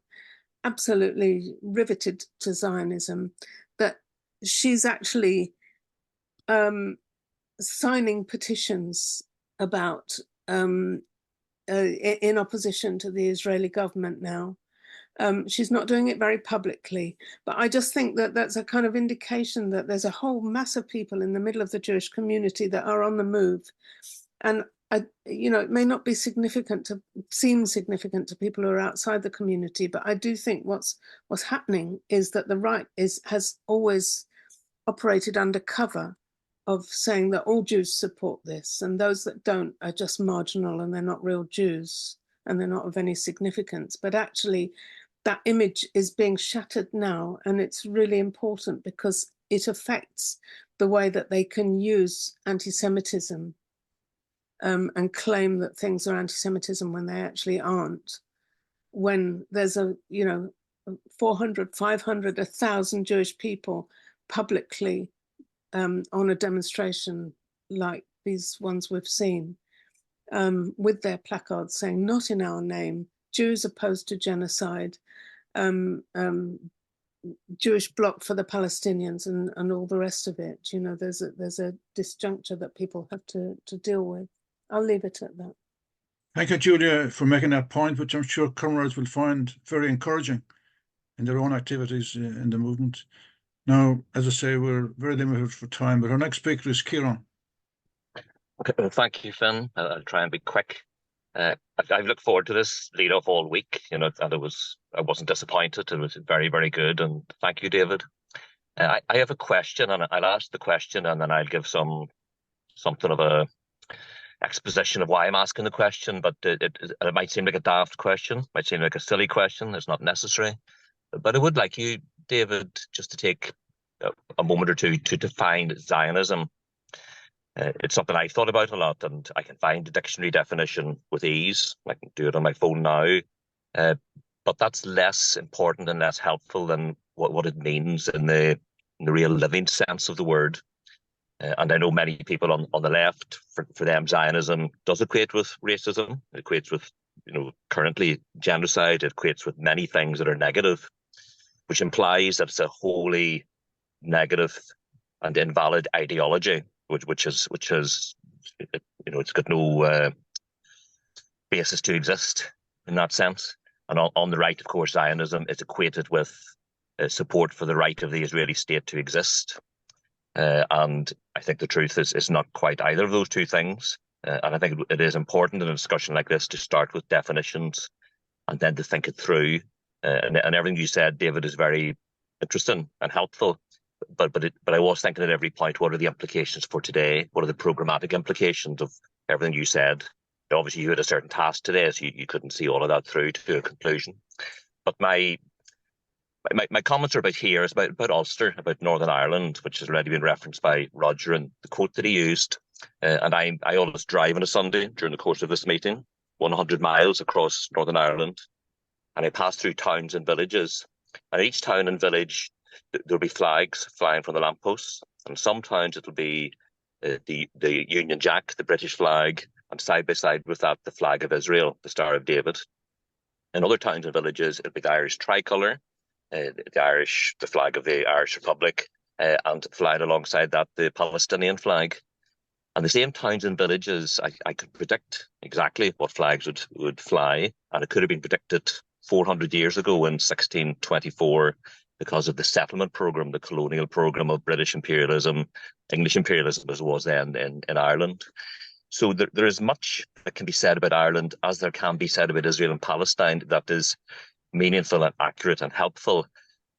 absolutely riveted to Zionism, that she's actually signing petitions about in opposition to the Israeli government now. She's not doing it very publicly, but I just think that that's a kind of indication that there's a whole mass of people in the middle of the Jewish community that are on the move. And you know, it may not be seem significant to people who are outside the community, but I do think what's happening is that the right has always operated under cover of saying that all Jews support this, and those that don't are just marginal and they're not real Jews and they're not of any significance. But actually, that image is being shattered now, and it's really important because it affects the way that they can use anti-Semitism and claim that things are anti-Semitism when they actually aren't. When there's 400, 500, 1,000 Jewish people publicly on a demonstration like these ones we've seen, with their placards saying, "Not in our name, Jews opposed to genocide, Jewish bloc for the Palestinians," and all the rest of it. You know, there's a disjuncture that people have to deal with. I'll leave it at that. Thank you, Julia, for making that point, which I'm sure comrades will find very encouraging in their own activities in the movement. Now, as I say, we're very limited for time, but our next speaker is Kieran. Okay, well, thank you, Finn. I'll try and be quick. I've looked forward to this lead off all week, you know, and I wasn't disappointed. It was very, very good, and thank you, David. I have a question, and I'll ask the question, and then I'll give something of a exposition of why I'm asking the question. But it might seem like a daft question, might seem like a silly question. It's not necessary, but I would like you, David, just to take a moment or two to define Zionism. It's something I thought about a lot, and I can find a dictionary definition with ease. I can do it on my phone now, but that's less important and less helpful than what it means in the real living sense of the word. And I know many people on the left, for them, Zionism does equate with racism. It equates with, you know, currently genocide. It equates with many things that are negative, which implies that it's a wholly negative and invalid ideology, which has you know, it's got no basis to exist in that sense. And on the right, of course, Zionism is equated with support for the right of the Israeli state to exist. And I think the truth is not quite either of those two things. And I think it is important in a discussion like this to start with definitions and then to think it through. And everything you said, David, is very interesting and helpful. but I was thinking at every point, what are the implications for today? What are the programmatic implications of everything you said? Obviously, you had a certain task today, so you couldn't see all of that through to a conclusion. But my comments are about here, is about Ulster, about Northern Ireland, which has already been referenced by Roger, and the quote that he used. And I always drive on a Sunday during the course of this meeting, 100 miles across Northern Ireland, and I pass through towns and villages. And each town and village, there'll be flags flying from the lampposts, and some towns it'll be the Union Jack, the British flag, and side by side with that, the flag of Israel, the Star of David. In other towns and villages, it'll be the Irish tricolour, the flag of the Irish Republic, and flying alongside that, the Palestinian flag. And the same towns and villages, I could predict exactly what flags would fly, and it could have been predicted 400 years ago in 1624 because of the settlement program, the colonial program of British imperialism, English imperialism as it was then in Ireland. So there is much that can be said about Ireland, as there can be said about Israel and Palestine, that is meaningful and accurate and helpful,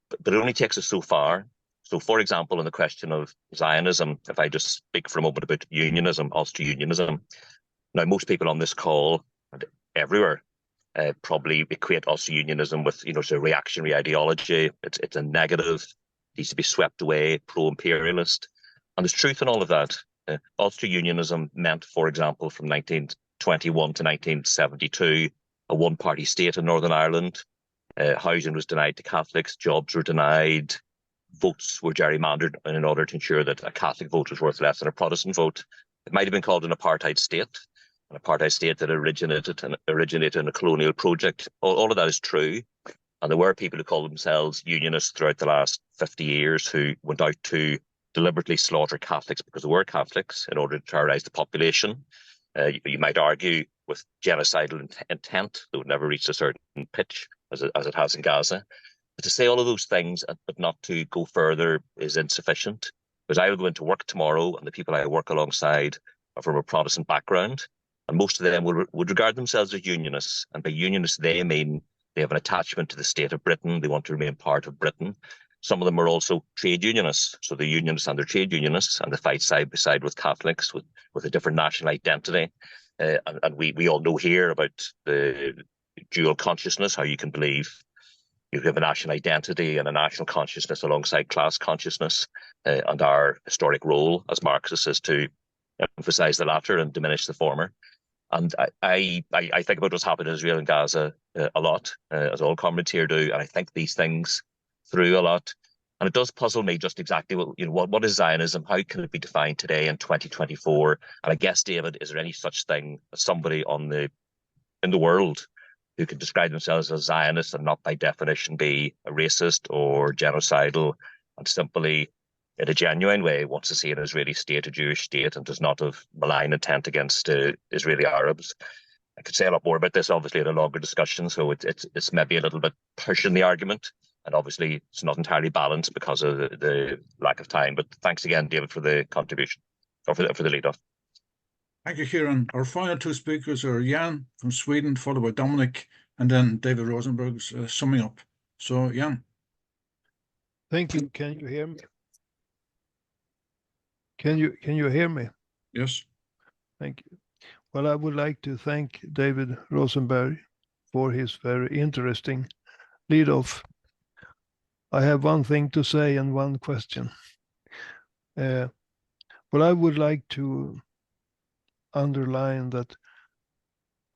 but it only takes us so far. So, for example, on the question of Zionism, if I just speak for a moment about unionism, Ulster unionism, now most people on this call and everywhere probably equate Ulster unionism with, it's a reactionary ideology. It's a negative, needs to be swept away, pro-imperialist. And there's truth in all of that. Ulster unionism meant, for example, from 1921 to 1972, a one-party state in Northern Ireland. Housing was denied to Catholics, jobs were denied, votes were gerrymandered in order to ensure that a Catholic vote was worth less than a Protestant vote. It might have been called an apartheid state that originated in a colonial project. All of that is true. And there were people who called themselves unionists throughout the last 50 years who went out to deliberately slaughter Catholics because they were Catholics in order to terrorize the population. You might argue with genocidal intent that would never reach a certain pitch as it has in Gaza. But to say all of those things, but not to go further, is insufficient. Because I will go into work tomorrow, and the people I work alongside are from a Protestant background, and most of them would regard themselves as unionists. And by unionists, they mean they have an attachment to the state of Britain. They want to remain part of Britain. Some of them are also trade unionists. So they're unionists and they're trade unionists, and they fight side by side with Catholics with a different national identity. And we all know here about the dual consciousness, how you can believe you have a national identity and a national consciousness alongside class consciousness, and our historic role as Marxists is to emphasize the latter and diminish the former. And I think about what's happened in Israel and Gaza a lot, as all comrades here do, and I think these things through a lot. And it does puzzle me just exactly what is Zionism? How can it be defined today in 2024? And I guess, David, is there any such thing as somebody in the world who can describe themselves as Zionists and not by definition be a racist or genocidal, and simply in a genuine way wants to see an Israeli state, a Jewish state, and does not have malign intent against Israeli Arabs? I could say a lot more about this, obviously, in a longer discussion, so it's maybe a little bit pushing the argument, and obviously it's not entirely balanced because of the lack of time. But thanks again, David, for the contribution, or for the lead-off. Thank you, Kieran. Our final two speakers are Jan from Sweden, followed by Dominic, and then David Rosenberg's summing up. So, Jan. Thank you. Can you hear me? Can you hear me? Yes. Thank you. Well, I would like to thank David Rosenberg for his very interesting lead-off. I have one thing to say and one question. Well, I would like to underline that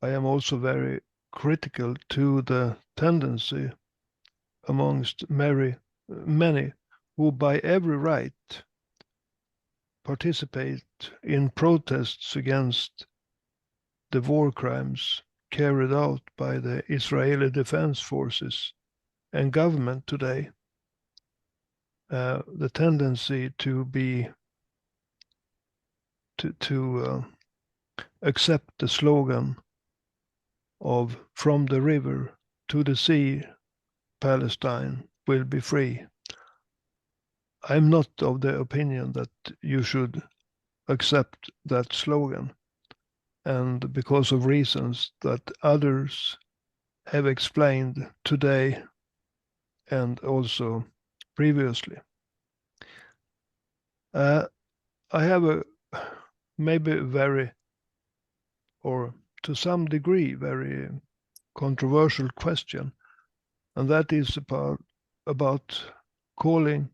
I am also very critical to the tendency amongst many who by every right participate in protests against the war crimes carried out by the Israeli Defense Forces and government today. The tendency to accept the slogan of "From the river to the sea, Palestine will be free." I'm not of the opinion that you should accept that slogan, and because of reasons that others have explained today and also previously. I have a maybe very, or to some degree, very controversial question, and that is about calling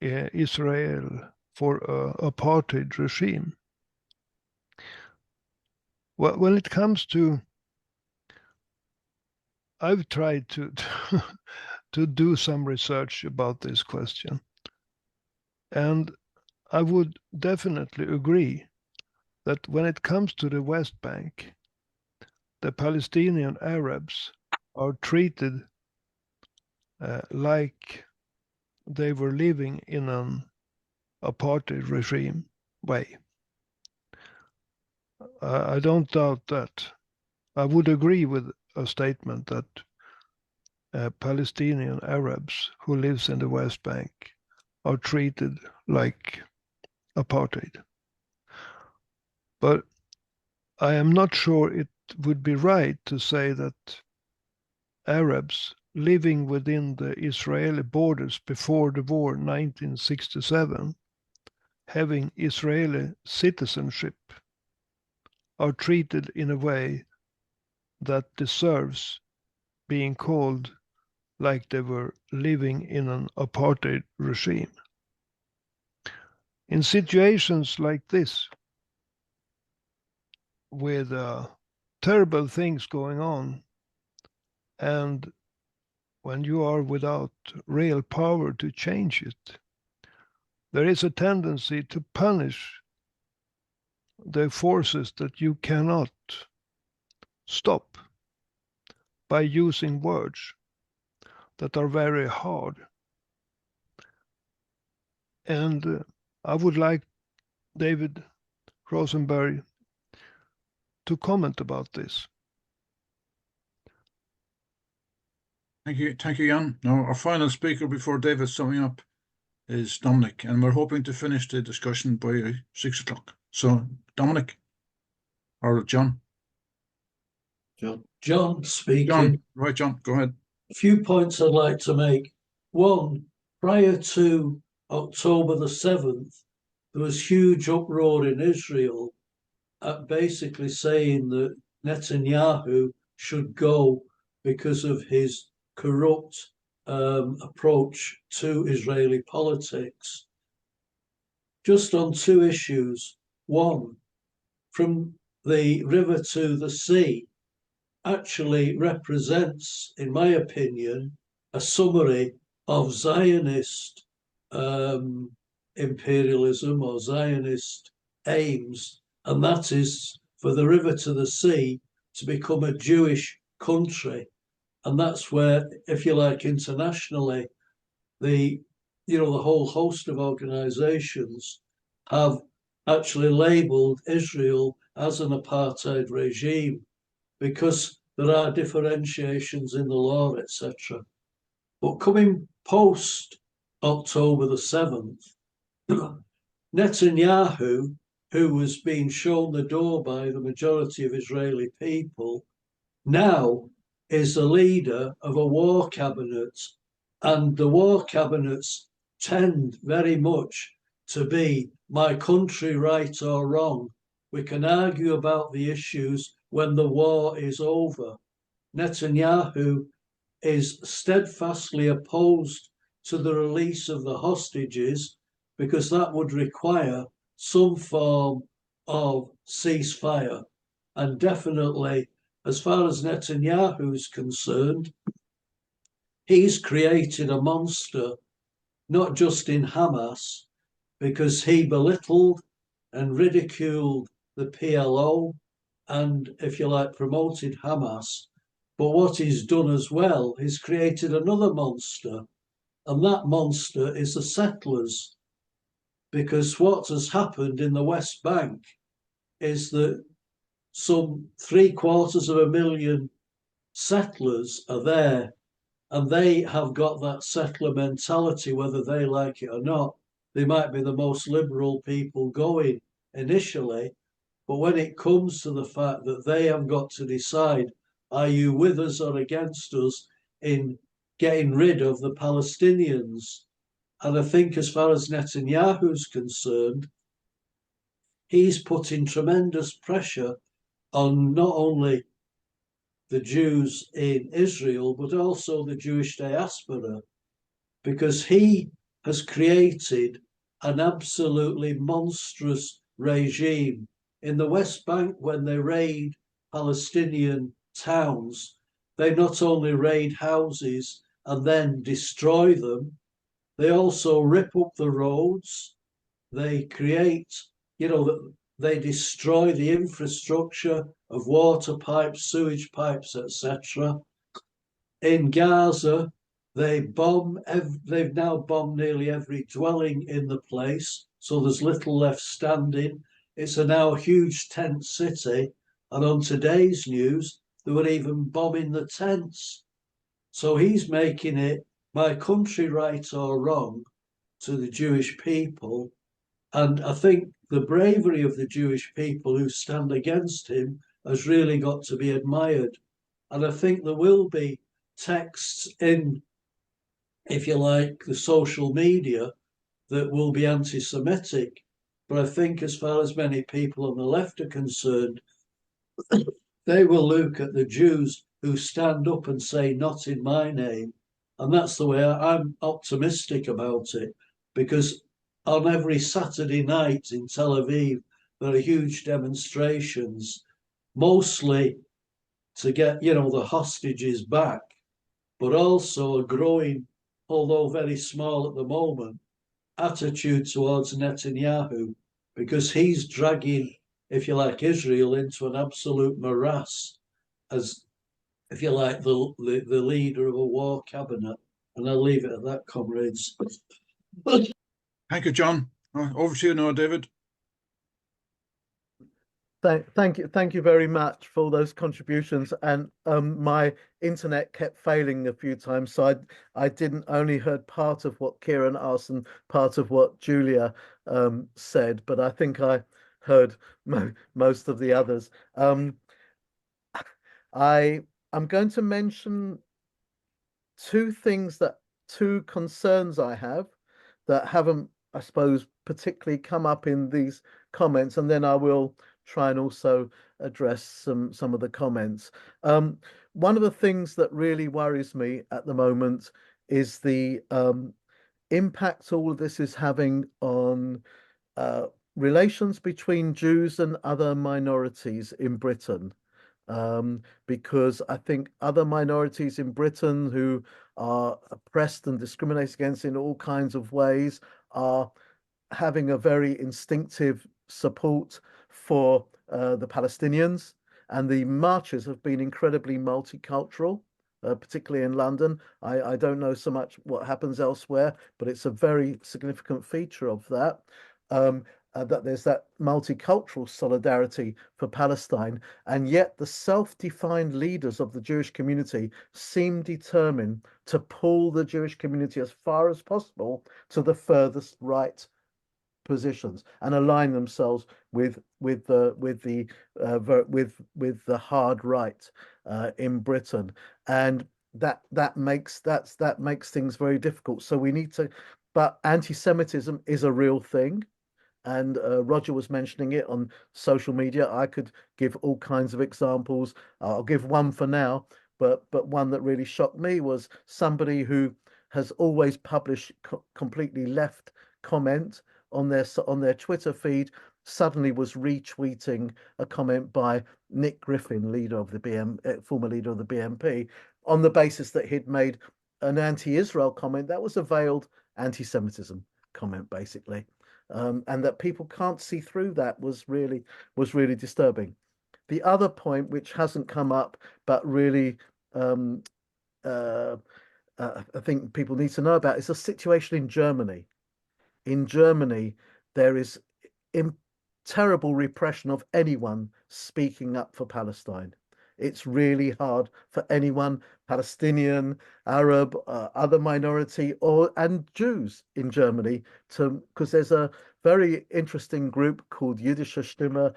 Israel for an apartheid regime. Well, when it comes to, I've tried to to do some research about this question, and I would definitely agree that when it comes to the West Bank, the Palestinian Arabs are treated like they were living in an apartheid regime way. I don't doubt that. I would agree with a statement that Palestinian Arabs who lives in the West Bank are treated like apartheid. But I am not sure it would be right to say that Arabs living within the Israeli borders before the war 1967, having Israeli citizenship, are treated in a way that deserves being called like they were living in an apartheid regime. In situations like this, with terrible things going on, and when you are without real power to change it, there is a tendency to punish the forces that you cannot stop by using words that are very hard. And I would like David Rosenberg to comment about this. Thank you, Jan. Now, our final speaker before David's summing up is Dominic, and we're hoping to finish the discussion by 6 o'clock. So, Dominic, or John? John speaking. John, right, John, go ahead. A few points I'd like to make. One, prior to October the 7th, there was huge uproar in Israel at basically saying that Netanyahu should go because of his corrupt approach to Israeli politics. Just on two issues. One, from the river to the sea actually represents, in my opinion, a summary of Zionist imperialism or Zionist aims, and that is for the river to the sea to become a Jewish country. And that's where, if you like, internationally, the whole host of organizations have actually labeled Israel as an apartheid regime, because there are differentiations in the law, etc. But coming post October the 7th, Netanyahu, who was being shown the door by the majority of Israeli people, now is the leader of a war cabinet. And the war cabinets tend very much to be my country right or wrong. We can argue about the issues when the war is over. Netanyahu is steadfastly opposed to the release of the hostages because that would require some form of ceasefire. And definitely, as far as Netanyahu is concerned, he's created a monster, not just in Hamas, because he belittled and ridiculed the PLO and, if you like, promoted Hamas. But what he's done as well, he's created another monster, and that monster is the settlers. Because what has happened in the West Bank is that some 750,000 settlers are there, and they have got that settler mentality, whether they like it or not. They might be the most liberal people going initially, but when it comes to the fact that they have got to decide, are you with us or against us in getting rid of the Palestinians? And I think as far as Netanyahu's concerned, he's putting tremendous pressure on not only the Jews in Israel, but also the Jewish diaspora, because he has created an absolutely monstrous regime. In the West Bank, when they raid Palestinian towns, they not only raid houses and then destroy them, they also rip up the roads. They create, they destroy the infrastructure of water pipes, sewage pipes, etc. In Gaza, they've now bombed nearly every dwelling in the place, so there's little left standing. It's a now huge tent city, and on today's news, they were even bombing the tents. So he's making it my country right or wrong to the Jewish people. And I think the bravery of the Jewish people who stand against him has really got to be admired. And I think there will be texts in, if you like, the social media that will be anti-Semitic. But I think as far as many people on the left are concerned, they will look at the Jews who stand up and say, "Not in my name." And that's the way I'm optimistic about it, because on every Saturday night in Tel Aviv, there are huge demonstrations, mostly to get, the hostages back, but also a growing, although very small at the moment, attitude towards Netanyahu, because he's dragging, if you like, Israel into an absolute morass as, if you like, the leader of a war cabinet. And I'll leave it at that, comrades. Thank you, John. Over to you now, David. Thank you very much for those contributions. And my internet kept failing a few times, so I didn't only heard part of what Kieran asked and part of what Julia said, but I think I heard most of the others. I'm going to mention two concerns I have that haven't, I suppose, particularly come up in these comments, and then I will try and also address some of the comments. One of the things that really worries me at the moment is the impact all of this is having on relations between Jews and other minorities in Britain. Because I think other minorities in Britain who are oppressed and discriminated against in all kinds of ways are having a very instinctive support for the Palestinians, and the marches have been incredibly multicultural, particularly in London. I don't know so much what happens elsewhere, but it's a very significant feature of that. That there's that multicultural solidarity for Palestine, and yet the self-defined leaders of the Jewish community seem determined to pull the Jewish community as far as possible to the furthest right positions and align themselves with the hard right in Britain, and that makes things very difficult. So we need to, but anti-Semitism is a real thing. And Roger was mentioning it on social media. I could give all kinds of examples. I'll give one for now, but one that really shocked me was somebody who has always published completely left comment on their Twitter feed suddenly was retweeting a comment by Nick Griffin, former leader of the BNP, on the basis that he'd made an anti-Israel comment that was a veiled anti-Semitism comment, basically. And that people can't see through that was really disturbing. The other point, which hasn't come up, but really I think people need to know about, is the situation in Germany. In Germany, there is terrible repression of anyone speaking up for Palestine. It's really hard for anyone, Palestinian, Arab, other minority, and Jews in Germany, because there's a very interesting group called Jüdische Stimme,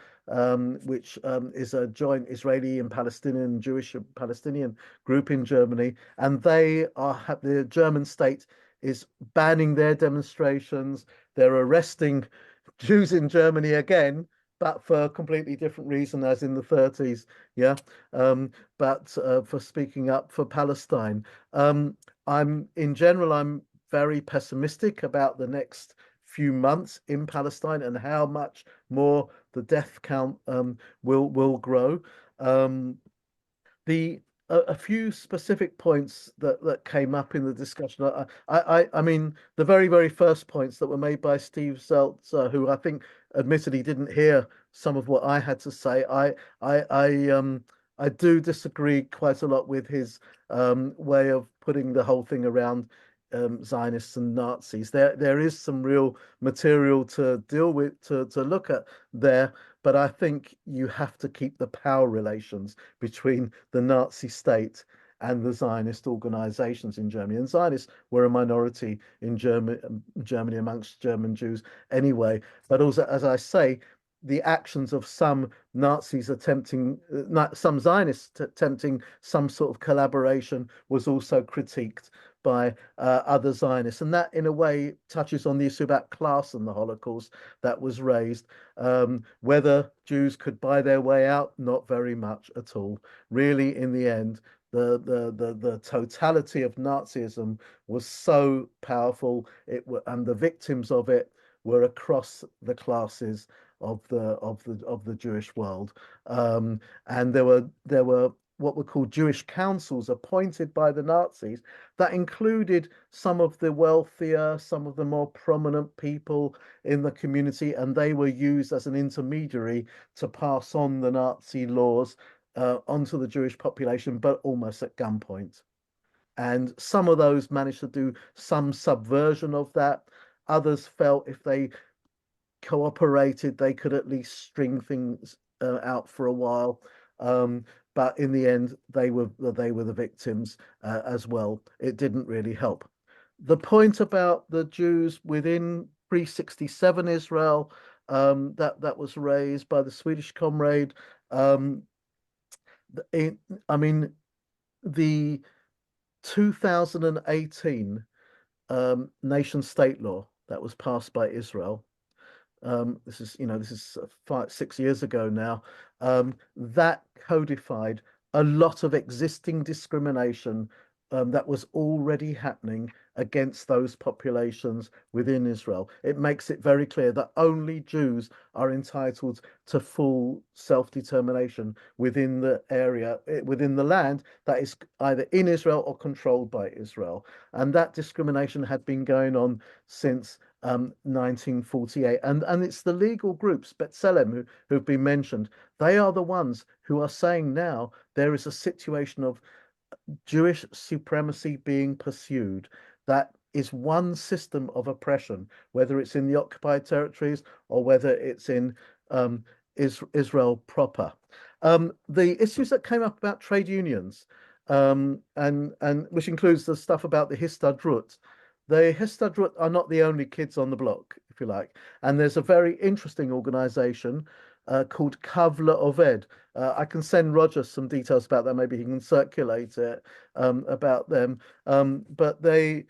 which is a joint Israeli and Palestinian, Jewish and Palestinian group in Germany, and the German state is banning their demonstrations. They're arresting Jews in Germany again, but for a completely different reason, as in the 30s. Yeah, but for speaking up for Palestine. In general, I'm very pessimistic about the next few months in Palestine and how much more the death count will grow. A few specific points that came up in the discussion. I mean, the very first points that were made by Steve Zeltzer, who I think admittedly didn't hear some of what I had to say. I do disagree quite a lot with his way of putting the whole thing around Zionists and Nazis. There is some real material to deal with, to look at there, but I think you have to keep the power relations between the Nazi state and the Zionist organizations in Germany. And Zionists were a minority in Germany amongst German Jews anyway. But also, as I say, the actions of some Nazis attempting, some Zionists attempting some sort of collaboration was also critiqued by other Zionists. And that, in a way, touches on the issue about class and the Holocaust that was raised. Whether Jews could buy their way out, not very much at all. Really, in the end, the totality of Nazism was so powerful, and the victims of it were across the classes of the Jewish world. And there were what were called Jewish councils appointed by the Nazis that included some of the wealthier, some of the more prominent people in the community, and they were used as an intermediary to pass on the Nazi laws onto the Jewish population, but almost at gunpoint. And some of those managed to do some subversion of that. Others felt if they cooperated, they could at least string things out for a while. But in the end, they were the victims as well. It didn't really help. The point about the Jews within pre-67 Israel that was raised by the Swedish comrade. I mean, the 2018 nation state law that was passed by Israel. This is 5-6 years ago now. That codified a lot of existing discrimination that was already happening against those populations within Israel. It makes it very clear that only Jews are entitled to full self-determination within the area, within the land that is either in Israel or controlled by Israel. And that discrimination had been going on since 1948. And it's the legal groups, B'Tselem, who've been mentioned. They are the ones who are saying now there is a situation of Jewish supremacy being pursued. That is one system of oppression, whether it's in the occupied territories or whether it's in Israel proper. The issues that came up about trade unions, and which includes the stuff about the Histadrut. The Histadrut are not the only kids on the block, if you like. And there's a very interesting organization called Kavla Oved. I can send Roger some details about that. Maybe he can circulate it about them. But they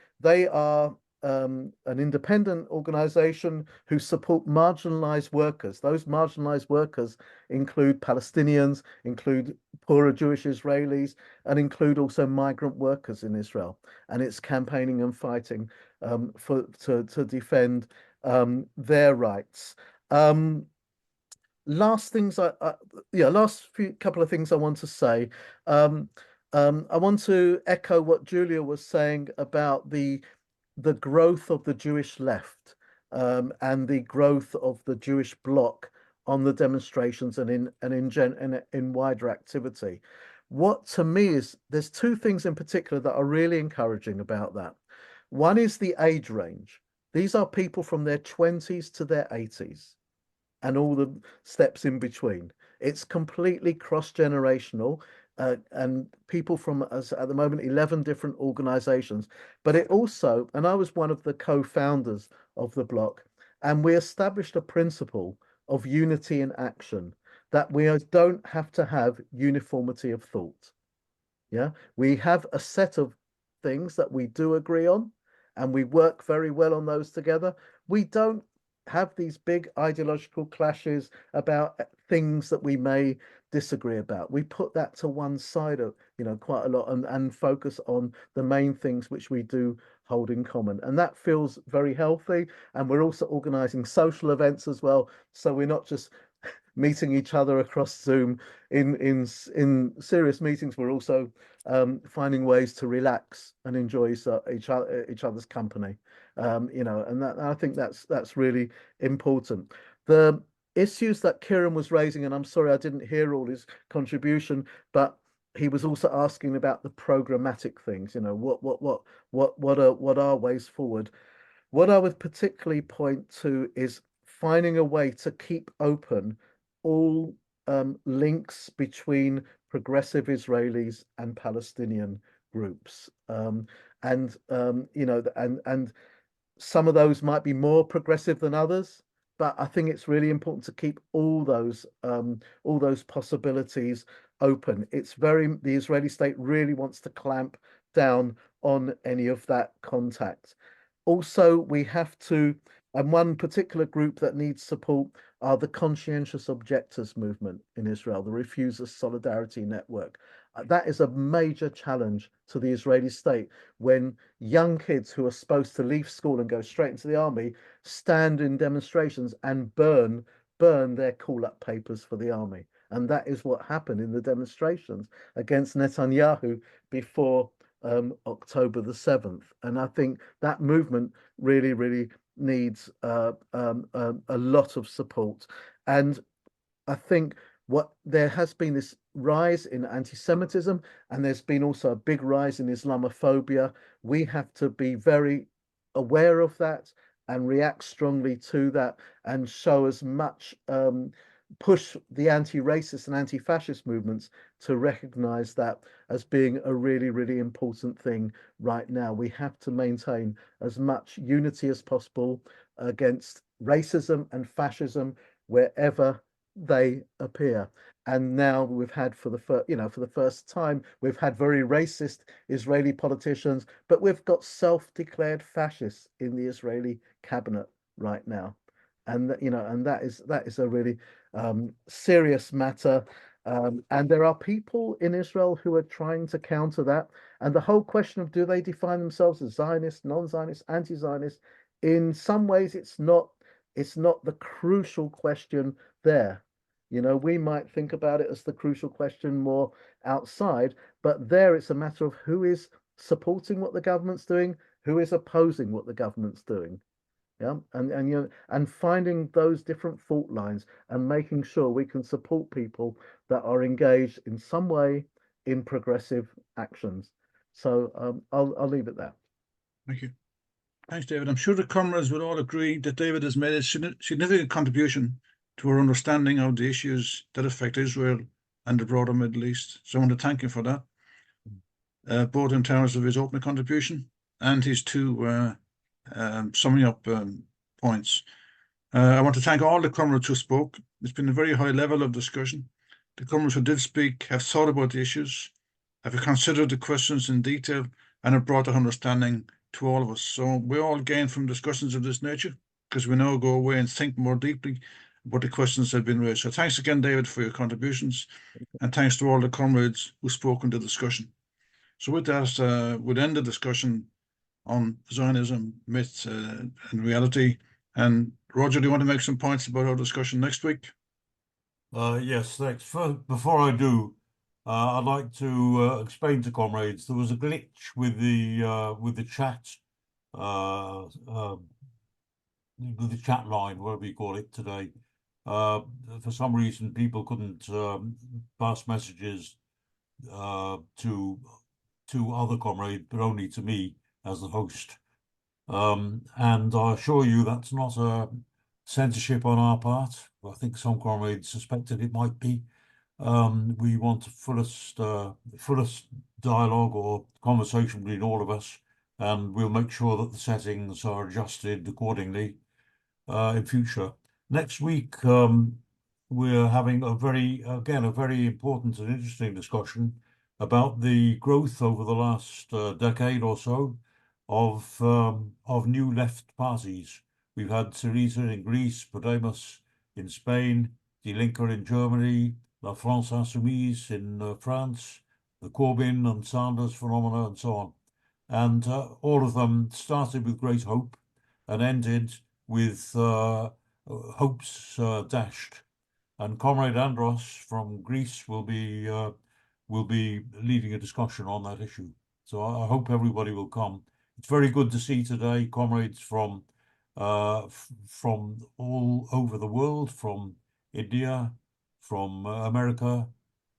are an independent organization who support marginalized workers. Those marginalized workers include Palestinians, include poorer Jewish Israelis, and include also migrant workers in Israel. And it's campaigning and fighting to defend their rights. Last few couple of things I want to say. I want to echo what Julia was saying about the growth of the Jewish left and the growth of the Jewish bloc on the demonstrations and in wider activity. What to me is, there's two things in particular that are really encouraging about that. One is the age range. These are people from their 20s to their 80s. And all the steps in between. It's completely cross-generational, and people from, as at the moment, 11 different organizations. But it also, and I was one of the co-founders of the bloc, and we established a principle of unity in action, that we don't have to have uniformity of thought. Yeah, we have a set of things that we do agree on, and we work very well on those together. We don't have these big ideological clashes about things that we may disagree about. We put that to one side of, quite a lot and focus on the main things which we do hold in common. And that feels very healthy. And we're also organizing social events as well. So we're not just meeting each other across Zoom in serious meetings. We're also finding ways to relax and enjoy each other's company. And that, I think that's really important. The issues that Kieran was raising, and I'm sorry I didn't hear all his contribution, but he was also asking about the programmatic things. What are ways forward? What I would particularly point to is finding a way to keep open all links between progressive Israelis and Palestinian groups, and some of those might be more progressive than others, but I think it's really important to keep all those possibilities open. The Israeli state really wants to clamp down on any of that contact. Also, we have to, and one particular group that needs support are the conscientious objectors movement in Israel, the Refusers Solidarity Network. That is a major challenge to the Israeli state when young kids who are supposed to leave school and go straight into the army stand in demonstrations and burn their call-up papers for the army. And that is what happened in the demonstrations against Netanyahu before October the 7th. And I think that movement really, really needs a lot of support. And I think there has been this rise in anti-Semitism, and there's been also a big rise in Islamophobia. We have to be very aware of that and react strongly to that and show as much push the anti-racist and anti-fascist movements to recognize that as being a really, really important thing right now. We have to maintain as much unity as possible against racism and fascism wherever they appear. And now we've had for the first time, we've had very racist Israeli politicians, but we've got self-declared fascists in the Israeli cabinet right now. And that is a really serious matter. And there are people in Israel who are trying to counter that. And the whole question of do they define themselves as Zionist, non-Zionist, anti-Zionist, in some ways it's not the crucial question there. We might think about it as the crucial question more outside, but there it's a matter of who is supporting what the government's doing, who is opposing what the government's doing. Yeah, and finding those different fault lines and making sure we can support people that are engaged in some way in progressive actions. So I'll leave it there. Thank you. Thanks, David. I'm sure the comrades would all agree that David has made a significant contribution to our understanding of the issues that affect Israel and the broader Middle East. So I want to thank him for that, both in terms of his opening contribution and his two summing up points. I want to thank all the comrades who spoke. It's been a very high level of discussion. The comrades who did speak have thought about the issues, have considered the questions in detail, and have brought their understanding to all of us. So we all gain from discussions of this nature because we now go away and think more deeply about the questions that have been raised. So thanks again, David, for your contributions, and thanks to all the comrades who spoke in the discussion. So with that, we'll end the discussion on Zionism, myth, and reality. And Roger, do you want to make some points about our discussion next week? Yes, thanks. Before I do, I'd like to explain to comrades there was a glitch with the chat line, whatever you call it today. For some reason, people couldn't pass messages to other comrades, but only to me as the host. And I assure you that's not a censorship on our part. I think some comrades suspected it might be. We want fullest dialogue or conversation between all of us, and we'll make sure that the settings are adjusted accordingly in future. Next week, we're having a very important and interesting discussion about the growth over the last decade or so of new left parties. We've had Syriza in Greece, Podemos in Spain, Die Linke in Germany, La France Insoumise in France, the Corbyn and Sanders phenomena, and so on. And all of them started with great hope and ended with hopes dashed. And Comrade Andros from Greece will be leading a discussion on that issue. So I hope everybody will come. It's very good to see today comrades from all over the world, from India, from America,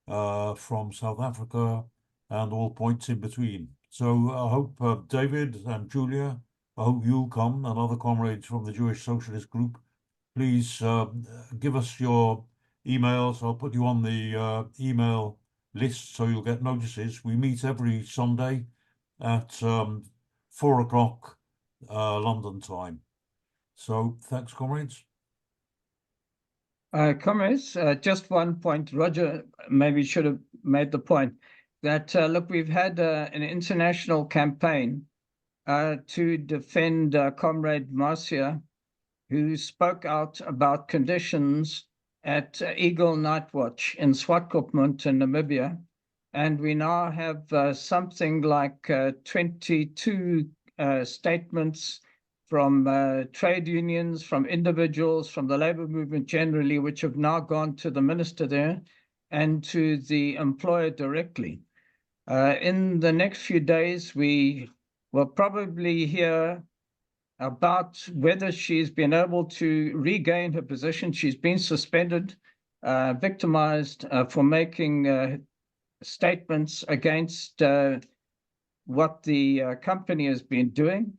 from South Africa, and all points in between. So I hope David and Julia, I hope you'll come, and other comrades from the Jewish Socialist Group. Please give us your emails. I'll put you on the email list so you'll get notices. We meet every Sunday at 4 o'clock London time. So thanks, comrades. Comrades, just one point. Roger maybe should have made the point that, look, we've had an international campaign to defend Comrade Marcia, who spoke out about conditions at Eagle Night Watch in Swakopmund in Namibia. And we now have something like 22 statements from trade unions, from individuals, from the labor movement generally, which have now gone to the minister there and to the employer directly. In the next few days, we will probably hear about whether she's been able to regain her position. She's been suspended, victimized for making statements against what the company has been doing.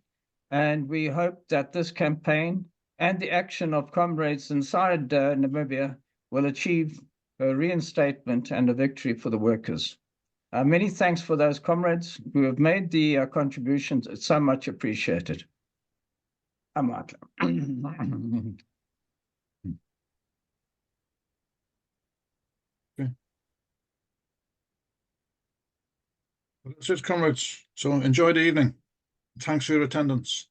And we hope that this campaign and the action of comrades inside Namibia will achieve a reinstatement and a victory for the workers. Many thanks for those comrades who have made the contributions. It's so much appreciated. I'm out. Well, that's it, comrades. So enjoy the evening. Thanks for your attendance.